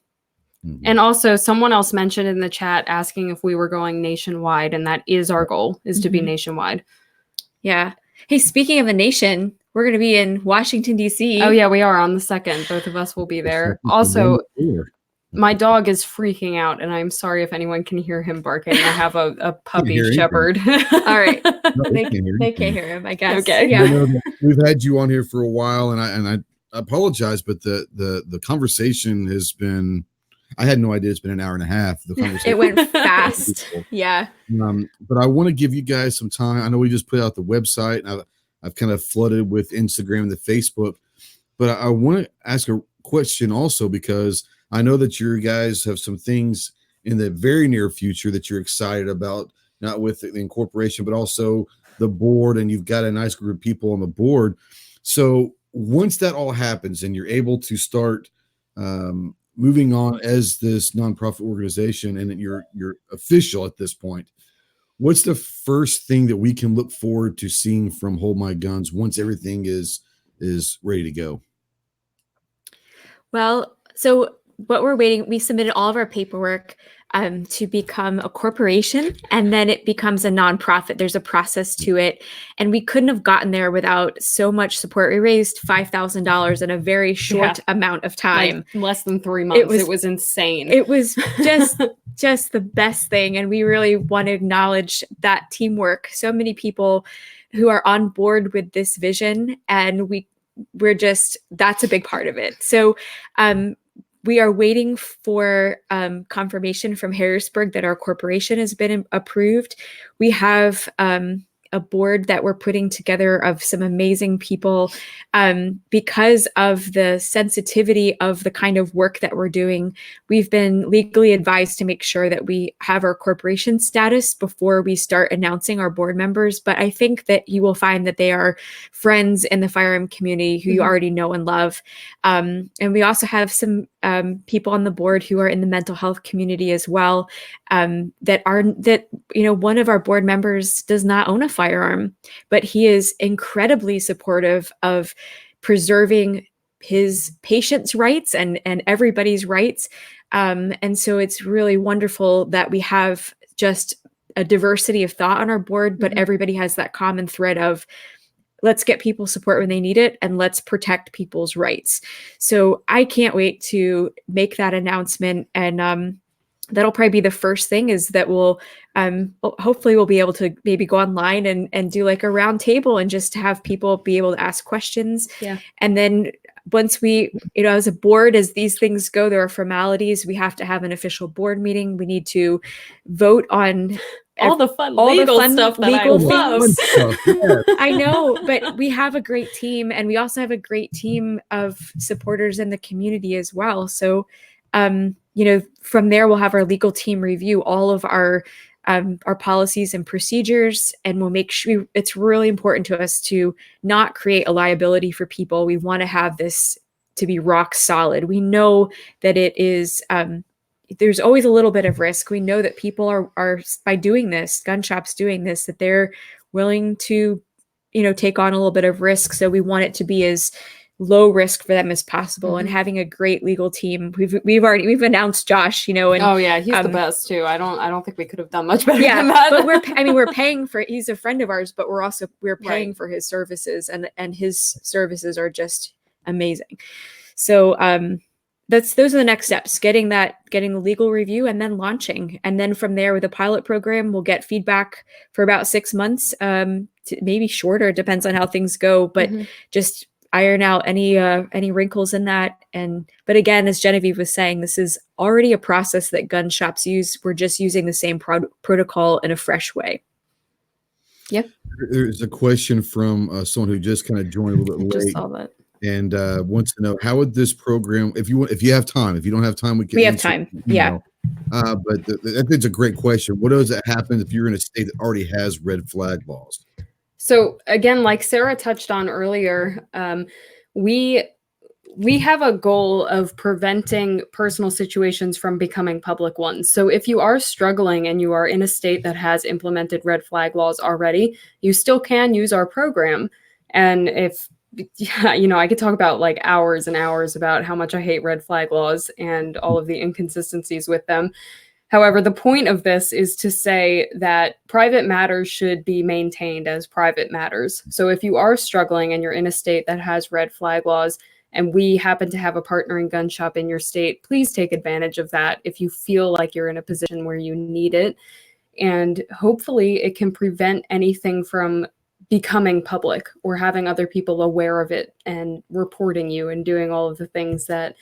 And also someone else mentioned in the chat asking if we were going nationwide, and that is our goal, is to be nationwide. Yeah. Hey, speaking of the nation, we're going to be in Washington, D.C. Oh, yeah, we are on the 2nd. Both of us will be there. Also, my dog is freaking out, and I'm sorry if anyone can hear him barking. I have a puppy shepherd. All right. They can't hear him, I guess. Okay. Yeah. We've had you on here for a while, and I apologize, but the conversation has been, I had no idea it's been an hour and a half. The conversation It went fast. Yeah. But I want to give you guys some time. I know we just put out the website, and I've kind of flooded with Instagram and the Facebook, but I want to ask a question also, because I know that you guys have some things in the very near future that you're excited about, not with the incorporation, but also the board, and you've got a nice group of people on the board. So once that all happens and you're able to start moving on as this nonprofit organization and you're official at this point, what's the first thing that we can look forward to seeing from Hold My Guns once everything is ready to go? Well, so what we're waiting, we submitted all of our paperwork to become a corporation, and then it becomes a nonprofit. There's a process to it, and we couldn't have gotten there without so much support. We raised $5,000 in a very short amount of time, like less than 3 months. It was insane. It was just the best thing, and we really want to acknowledge that teamwork. So many people who are on board with this vision, and we're just, that's a big part of it. So we are waiting for confirmation from Harrisburg that our corporation has been approved. We have a board that we're putting together of some amazing people because of the sensitivity of the kind of work that we're doing. We've been legally advised to make sure that we have our corporation status before we start announcing our board members. But I think that you will find that they are friends in the firearm community who you already know and love. And we also have some people on the board who are in the mental health community as well, one of our board members does not own a firearm, but he is incredibly supportive of preserving his patients' rights and everybody's rights. And so it's really wonderful that we have just a diversity of thought on our board, but everybody has that common thread of, let's get people support when they need it, and let's protect people's rights. So I can't wait to make that announcement. And that'll probably be the first thing, is that hopefully we'll be able to maybe go online and do like a round table and just have people be able to ask questions. Yeah. And then once we, as a board, as these things go, there are formalities. We have to have an official board meeting. We need to vote on all the fun legal stuff that I love. I know, but we have a great team, and we also have a great team of supporters in the community as well. So from there, we'll have our legal team review all of our policies and procedures, and we'll make sure it's really important to us to not create a liability for people. We want to have this to be rock solid. We know that it is, there's always a little bit of risk. We know that people are by doing this, gun shops doing this, that they're willing to, take on a little bit of risk. So we want it to be as low risk for them as possible, and having a great legal team. We've announced Josh, and oh yeah, he's the best too. I don't think we could have done much better than that. But we're paying for, he's a friend of ours, but we're paying for his services, and his services are just amazing. So those are the next steps: getting the legal review, and then launching. And then from there, with a pilot program, we'll get feedback for about 6 months, maybe shorter, depends on how things go, but just iron out any wrinkles in that. But again, as Genevieve was saying, this is already a process that gun shops use. We're just using the same protocol in a fresh way. Yep. There's a question from someone who just kind of joined a little bit late. Just saw that. And wants to know, how would this program, if you have time, if you don't have time, we have time. Yeah. But I think it's a great question. What does that happen if you're in a state that already has red flag laws? So again, like Sarah touched on earlier, we have a goal of preventing personal situations from becoming public ones. So if you are struggling and you are in a state that has implemented red flag laws already, you still can use our program. And I could talk about like hours and hours about how much I hate red flag laws and all of the inconsistencies with them. However, the point of this is to say that private matters should be maintained as private matters. So if you are struggling and you're in a state that has red flag laws, and we happen to have a partnering gun shop in your state, please take advantage of that if you feel like you're in a position where you need it. And hopefully it can prevent anything from becoming public or having other people aware of it and reporting you and doing all of the things that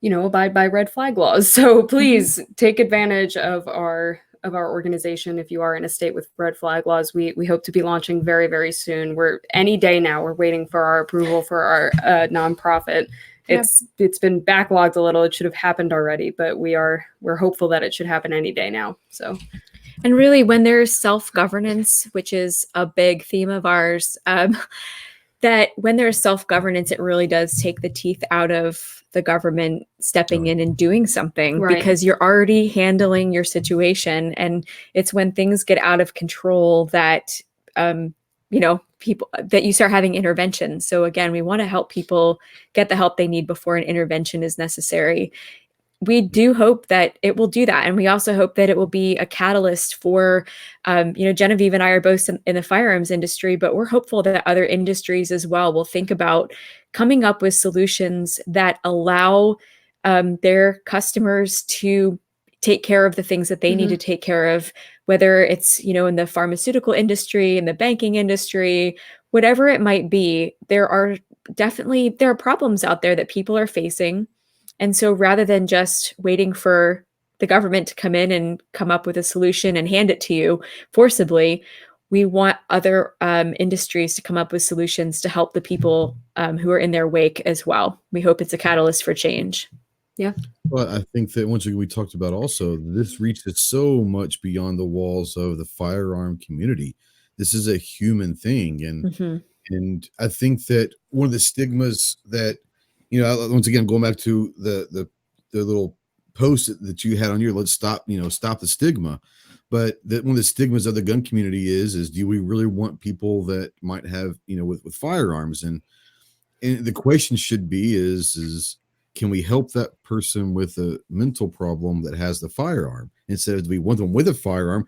abide by red flag laws. So please take advantage of our organization if you are in a state with red flag laws. We hope to be launching very, very soon. We're any day now. We're waiting for our approval for our nonprofit. It's been backlogged a little. It should have happened already, but we're hopeful that it should happen any day now. So. And really, when there's self-governance, which is a big theme of ours, that when there's self-governance, it really does take the teeth out of the government stepping in and doing something, because you're already handling your situation. And it's when things get out of control that, people, that you start having interventions. So again, we want to help people get the help they need before an intervention is necessary. We do hope that it will do that. And we also hope that it will be a catalyst for, Genevieve and I are both in the firearms industry, but we're hopeful that other industries as well will think about coming up with solutions that allow their customers to take care of the things that they need to take care of, whether it's, in the pharmaceutical industry, in the banking industry, whatever it might be. There are problems out there that people are facing. And so rather than just waiting for the government to come in and come up with a solution and hand it to you forcibly, we want other industries to come up with solutions to help the people who are in their wake as well. We hope it's a catalyst for change. Yeah. Well, I think that once again, we talked about also, this reaches so much beyond the walls of the firearm community. This is a human thing. And I think that one of the stigmas that, once again, going back to the little post that you had on your, let's stop the stigma. But that one of the stigmas of the gun community is do we really want people that might have, with firearms? And the question should be is can we help that person with a mental problem that has the firearm? Instead of, do we want them with a firearm?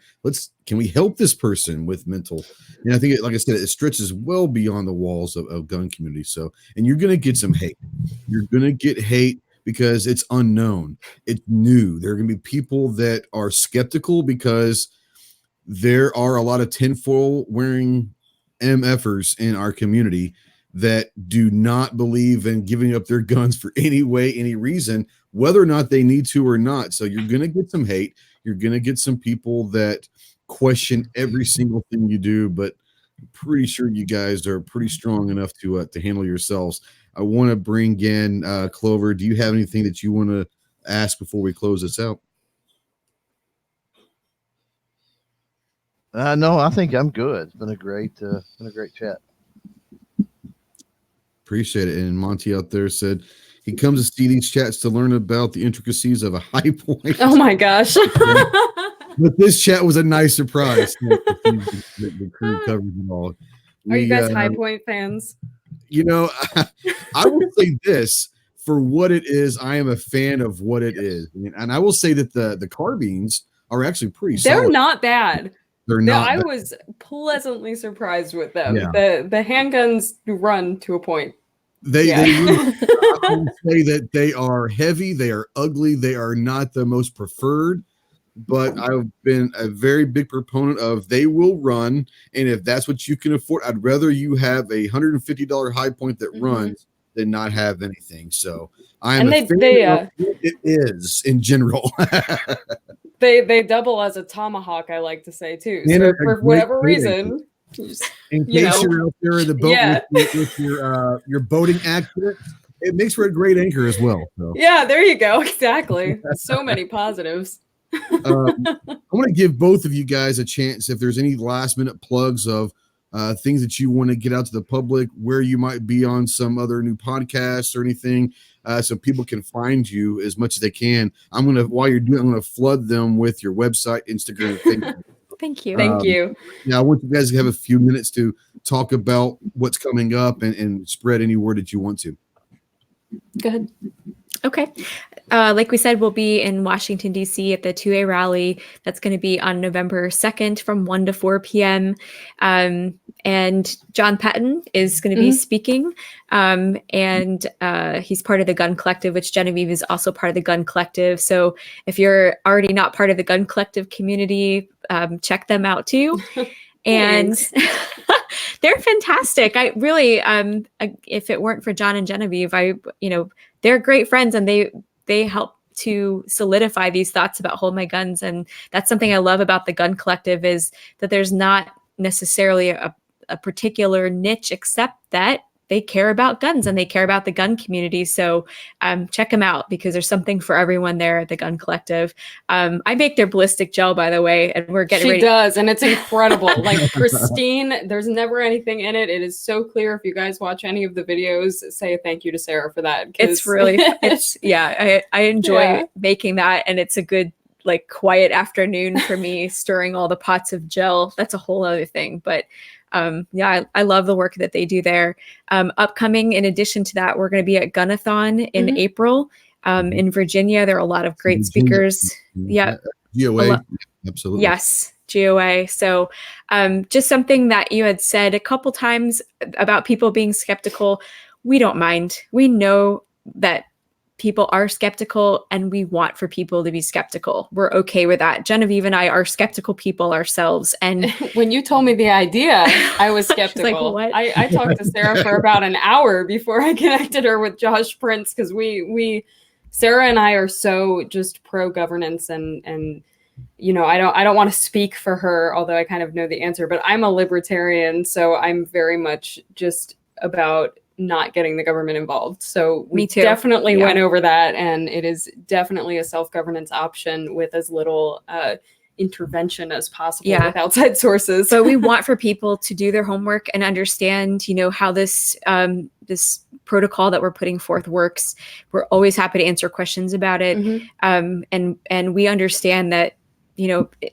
Can we help this person with mental? And I think, like I said, it stretches well beyond the walls of gun community. So, and you're going to get some hate. You're going to get hate because it's unknown. It's new. There are going to be people that are skeptical because there are a lot of tinfoil wearing MFers in our community that do not believe in giving up their guns for any way, any reason, whether or not they need to or not. So you're going to get some hate. You're going to get some people that question every single thing you do, but I'm pretty sure you guys are pretty strong enough to handle yourselves. I want to bring in Clover. Do you have anything that you want to ask before we close this out? No, I think I'm good. It's been a great chat. Appreciate it. And Monty out there said he comes to see these chats to learn about the intricacies of a high point. Oh my gosh. But this chat was a nice surprise. The crew covers it all. Are you guys High Point fans? You know, I will say this. For what it is, I am a fan of what it is. And I will say that the carbines are actually pretty solid. They're not bad. They're not. I was pleasantly surprised with them. Yeah. The handguns run to a point. They really, I will say that they are heavy, they are ugly, they are not the most preferred, but I've been a very big proponent of they will run, and if that's what you can afford, I'd rather you have a $150 high point that runs than not have anything. So I'm a fan of what it is in general. They double as a tomahawk, I like to say too. So for whatever reason. In case you're out there in the boat with your boating accident, it makes for a great anchor as well. So. Yeah, there you go. Exactly. So many positives. I want to give both of you guys a chance if there's any last minute plugs of things that you want to get out to the public, where you might be on some other new podcasts or anything, so people can find you as much as they can. While you're doing, I'm going to flood them with your website, Instagram, and Facebook. Thank you. Thank you. Now, I want you guys to have a few minutes to talk about what's coming up and spread any word that you want to. Go ahead. Okay. Like we said, we'll be in Washington, D.C. at the 2A rally. That's going to be on November 2nd from 1 to 4 p.m. And John Patton is going to be speaking. And he's part of the Gun Collective, which Genevieve is also part of the Gun Collective. So if you're already not part of the Gun Collective community, check them out too. And they're fantastic. I really, if it weren't for John and Genevieve, they're great friends, and they help to solidify these thoughts about Hold My Guns. And that's something I love about the Gun Collective, is that there's not necessarily a particular niche, except that they care about guns and they care about the gun community. So check them out, because there's something for everyone there at the Gun Collective. I make their ballistic gel, by the way, and we're getting ready. She does, and it's incredible. Like pristine. There's never anything in it. It is so clear. If you guys watch any of the videos, say thank you to Sarah for that. It's really, I enjoy making that, and it's a good, like, quiet afternoon for me, stirring all the pots of gel. That's a whole other thing, but I love the work that they do there. Upcoming, in addition to that, we're going to be at Gunathon in April in Virginia. There are a lot of great speakers. Yeah. GOA. Absolutely. Yes. GOA. So just something that you had said a couple times about people being skeptical. We don't mind. We know that people are skeptical, and we want for people to be skeptical. We're okay with that. Genevieve and I are skeptical people ourselves. And when you told me the idea, I was skeptical. Like, what? I talked to Sarah for about an hour before I connected her with Josh Prince, because Sarah and I are so just pro governance, and I don't want to speak for her, although I kind of know the answer, but I'm a libertarian, so I'm very much just about not getting the government involved. So we definitely went over that, and it is definitely a self-governance option with as little intervention as possible with outside sources. So we want for people to do their homework and understand, how this protocol that we're putting forth works. We're always happy to answer questions about it. And we understand that,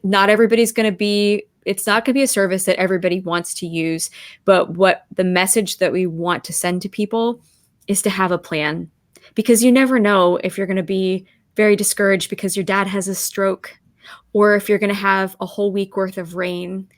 not everybody's going to be, it's not going to be a service that everybody wants to use, but what the message that we want to send to people is to have a plan, because you never know if you're going to be very discouraged because your dad has a stroke, or if you're going to have a whole week worth of rain,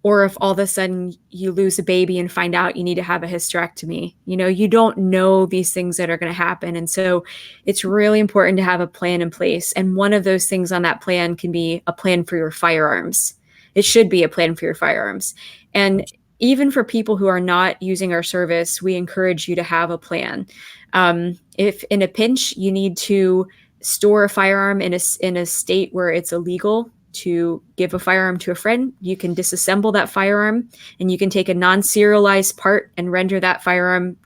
or if all of a sudden you lose a baby and find out you need to have a hysterectomy. You don't know these things that are going to happen. And so it's really important to have a plan in place. And one of those things on that plan can be a plan for your firearms. It should be a plan for your firearms. And even for people who are not using our service, we encourage you to have a plan. If in a pinch you need to store a firearm in a state where it's illegal to give a firearm to a friend, you can disassemble that firearm, and you can take a non-serialized part and render that firearm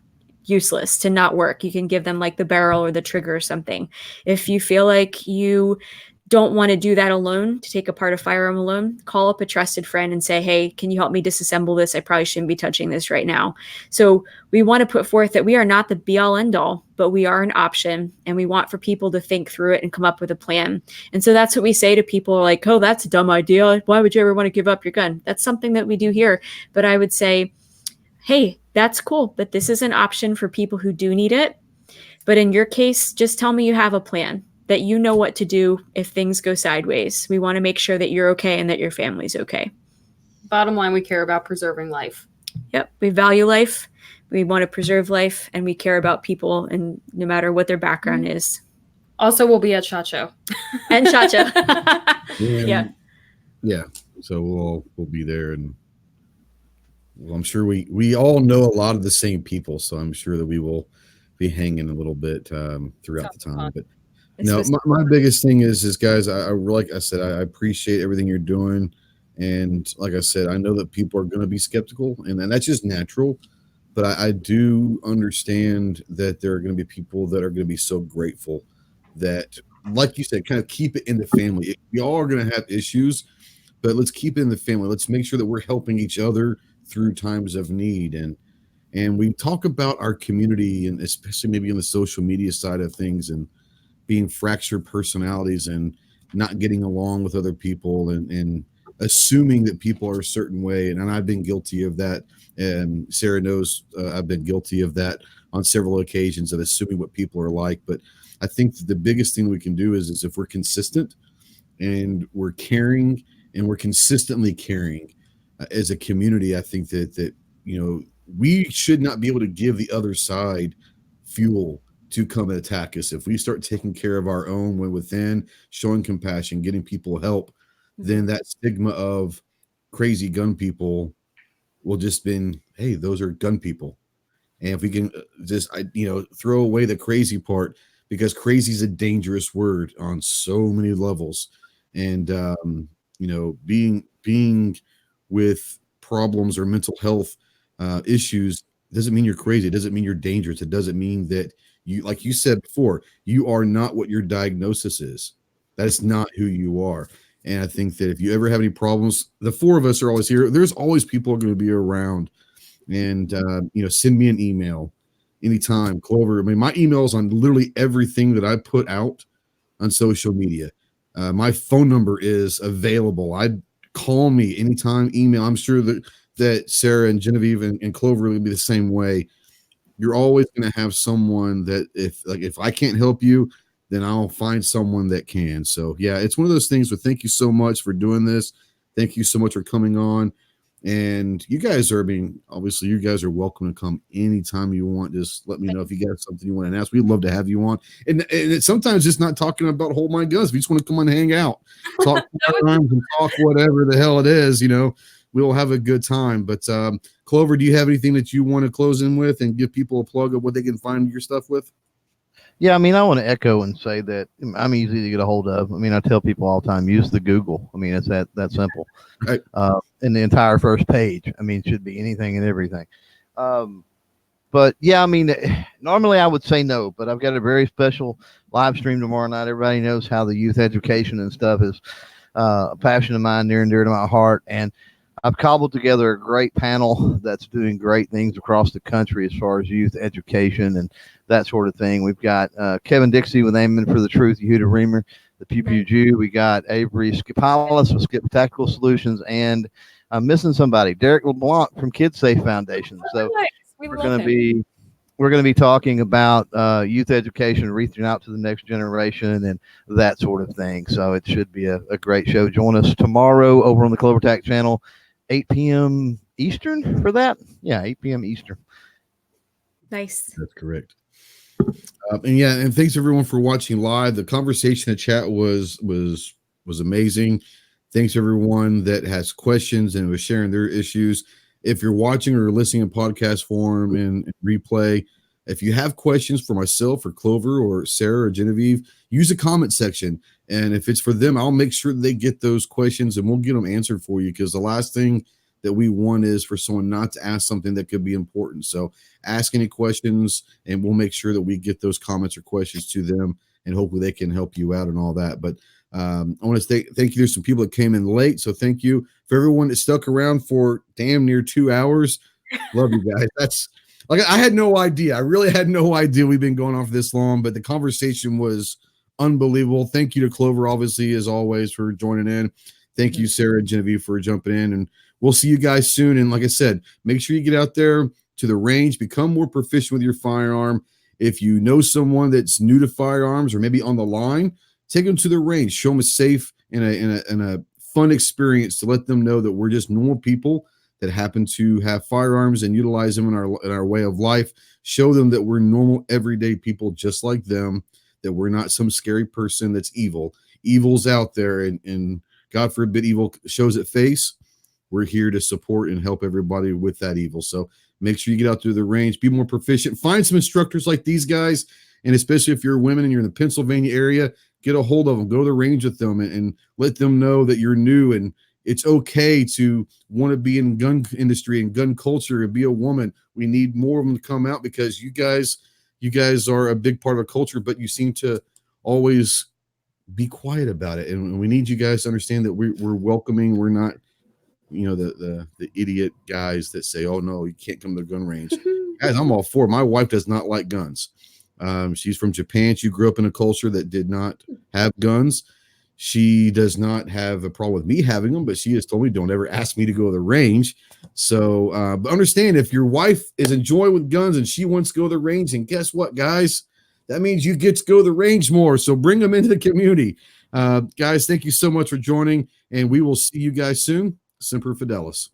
useless, to not work. You can give them like the barrel or the trigger or something. If you feel like you don't want to do that alone, to take apart a firearm alone, call up a trusted friend and say, hey, can you help me disassemble this? I probably shouldn't be touching this right now. So we want to put forth that we are not the be all end all, but we are an option, and we want for people to think through it and come up with a plan. And so that's what we say to people, like, oh, that's a dumb idea. Why would you ever want to give up your gun? That's something that we do here. But I would say, hey, that's cool, but this is an option for people who do need it. But in your case, just tell me you have a plan, that you know what to do if things go sideways. We want to make sure that you're okay and that your family's okay. Bottom line, we care about preserving life. Yep. We value life. We want to preserve life, and we care about people, and no matter what their background is. Also, we'll be at SHOT Show. And SHOT Show. Yeah. Yeah. So we'll be there, and well, I'm sure we all know a lot of the same people, so I'm sure that we will be hanging a little bit throughout the time. But no, my biggest thing is guys, I like I said, I appreciate everything you're doing. And like I said, I know that people are going to be skeptical, and that's just natural. But I do understand that there are going to be people that are going to be so grateful that, like you said, kind of keep it in the family. We all are going to have issues, but let's keep it in the family. Let's make sure that we're helping each other through times of need. And we talk about our community, and especially maybe on the social media side of things, and being fractured personalities and not getting along with other people, and assuming that people are a certain way. And I've been guilty of that. And Sarah knows I've been guilty of that on several occasions, of assuming what people are like. But I think that the biggest thing we can do is if we're consistent and we're caring and we're consistently caring as a community, I think that we should not be able to give the other side fuel to come and attack us. If we start taking care of our own within, showing compassion, getting people help, then that stigma of crazy gun people will just been, hey, those are gun people. And if we can just throw away the crazy part, because crazy is a dangerous word on so many levels. And being with problems or mental health issues doesn't mean you're crazy. It doesn't mean you're dangerous. It doesn't mean that you, like you said before, you are not what your diagnosis is. That is not who you are. And I think that if you ever have any problems, the four of us are always here. There's always people going to be around. And, send me an email anytime. Clover, I mean, my email is on literally everything that I put out on social media. My phone number is available. Call me anytime, email. I'm sure that Sarah and Genevieve and Clover will be the same way. You're always going to have someone that if I can't help you, then I'll find someone that can. So yeah, it's one of those things. But thank you so much for doing this. Thank you so much for coming on. And you guys are obviously you guys are welcome to come anytime you want. Just let me know if you got something you want to ask. We'd love to have you on. And it's sometimes just not talking about Hold My Guns. We just want to come on and hang out, talk times and talk whatever the hell it is, we'll have a good time. But Clover, do you have anything that you want to close in with and give people a plug of what they can find your stuff with? Yeah, I mean, I want to echo and say that I'm easy to get a hold of. I mean, I tell people all the time, use the Google. I mean, it's that simple. Right. And the entire first page, I mean, it should be anything and everything. But yeah, I mean, normally I would say no, but I've got a very special live stream tomorrow night. Everybody knows how the youth education and stuff is a passion of mine, near and dear to my heart. And I've cobbled together a great panel that's doing great things across the country as far as youth education and that sort of thing. We've got Kevin Dixie with Aiming for the Truth, Yehuda Reamer, the Pew Pew Jew. We got Avery Skipalis with Skip Tactical Solutions, and I'm missing somebody, Derek LeBlanc from Kids Safe Foundation. So we're going to be talking about youth education, reaching out to the next generation and that sort of thing. So it should be a great show. Join us tomorrow over on the Clover Tac channel, 8 p.m. Eastern for that. Yeah, 8 p.m. Eastern. Nice. That's correct. And thanks everyone for watching live. The conversation in chat was amazing. Thanks everyone that has questions and was sharing their issues. If you're watching or listening in podcast form and replay, if you have questions for myself or Clover or Sarah or Genevieve, use the comment section. And if it's for them, I'll make sure they get those questions and we'll get them answered for you. Because the last thing that we want is for someone not to ask something that could be important. So ask any questions, and we'll make sure that we get those comments or questions to them, and hopefully they can help you out and all that. But I want to thank you. There's some people that came in late, so thank you for everyone that stuck around for damn near 2 hours. Love you guys. That's like, I had no idea. I really had no idea we've been going on for this long, but the conversation was unbelievable. Thank you to Clover, obviously, as always, for joining in. Thank you, Sarah and Genevieve, for jumping in, and we'll see you guys soon. And like I said, make sure you get out there to the range, become more proficient with your firearm. If you know someone that's new to firearms or maybe on the line, take them to the range, show them a safe and a fun experience to let them know that we're just normal people that happen to have firearms and utilize them in our way of life. Show them that we're normal, everyday people just like them, that we're not some scary person that's evil. Evil's out there, and God forbid evil shows its face. We're here to support and help everybody with that evil. So make sure you get out to the range, be more proficient, find some instructors like these guys. And especially if you're women and you're in the Pennsylvania area, get a hold of them, go to the range with them, and let them know that you're new, and it's okay to want to be in gun industry and gun culture and be a woman. We need more of them to come out, because you guys are a big part of the culture, but you seem to always be quiet about it. And we need you guys to understand that we're welcoming. We're not, the idiot guys that say, oh no, you can't come to the gun range. Guys, I'm all for it. My wife does not like guns. She's from Japan. She grew up in a culture that did not have guns. She does not have a problem with me having them, but she has told me, don't ever ask me to go to the range. So, but understand, if your wife is enjoying with guns and she wants to go to the range, and guess what, guys? That means you get to go to the range more. So bring them into the community. Guys, thank you so much for joining, and we will see you guys soon. Semper Fidelis.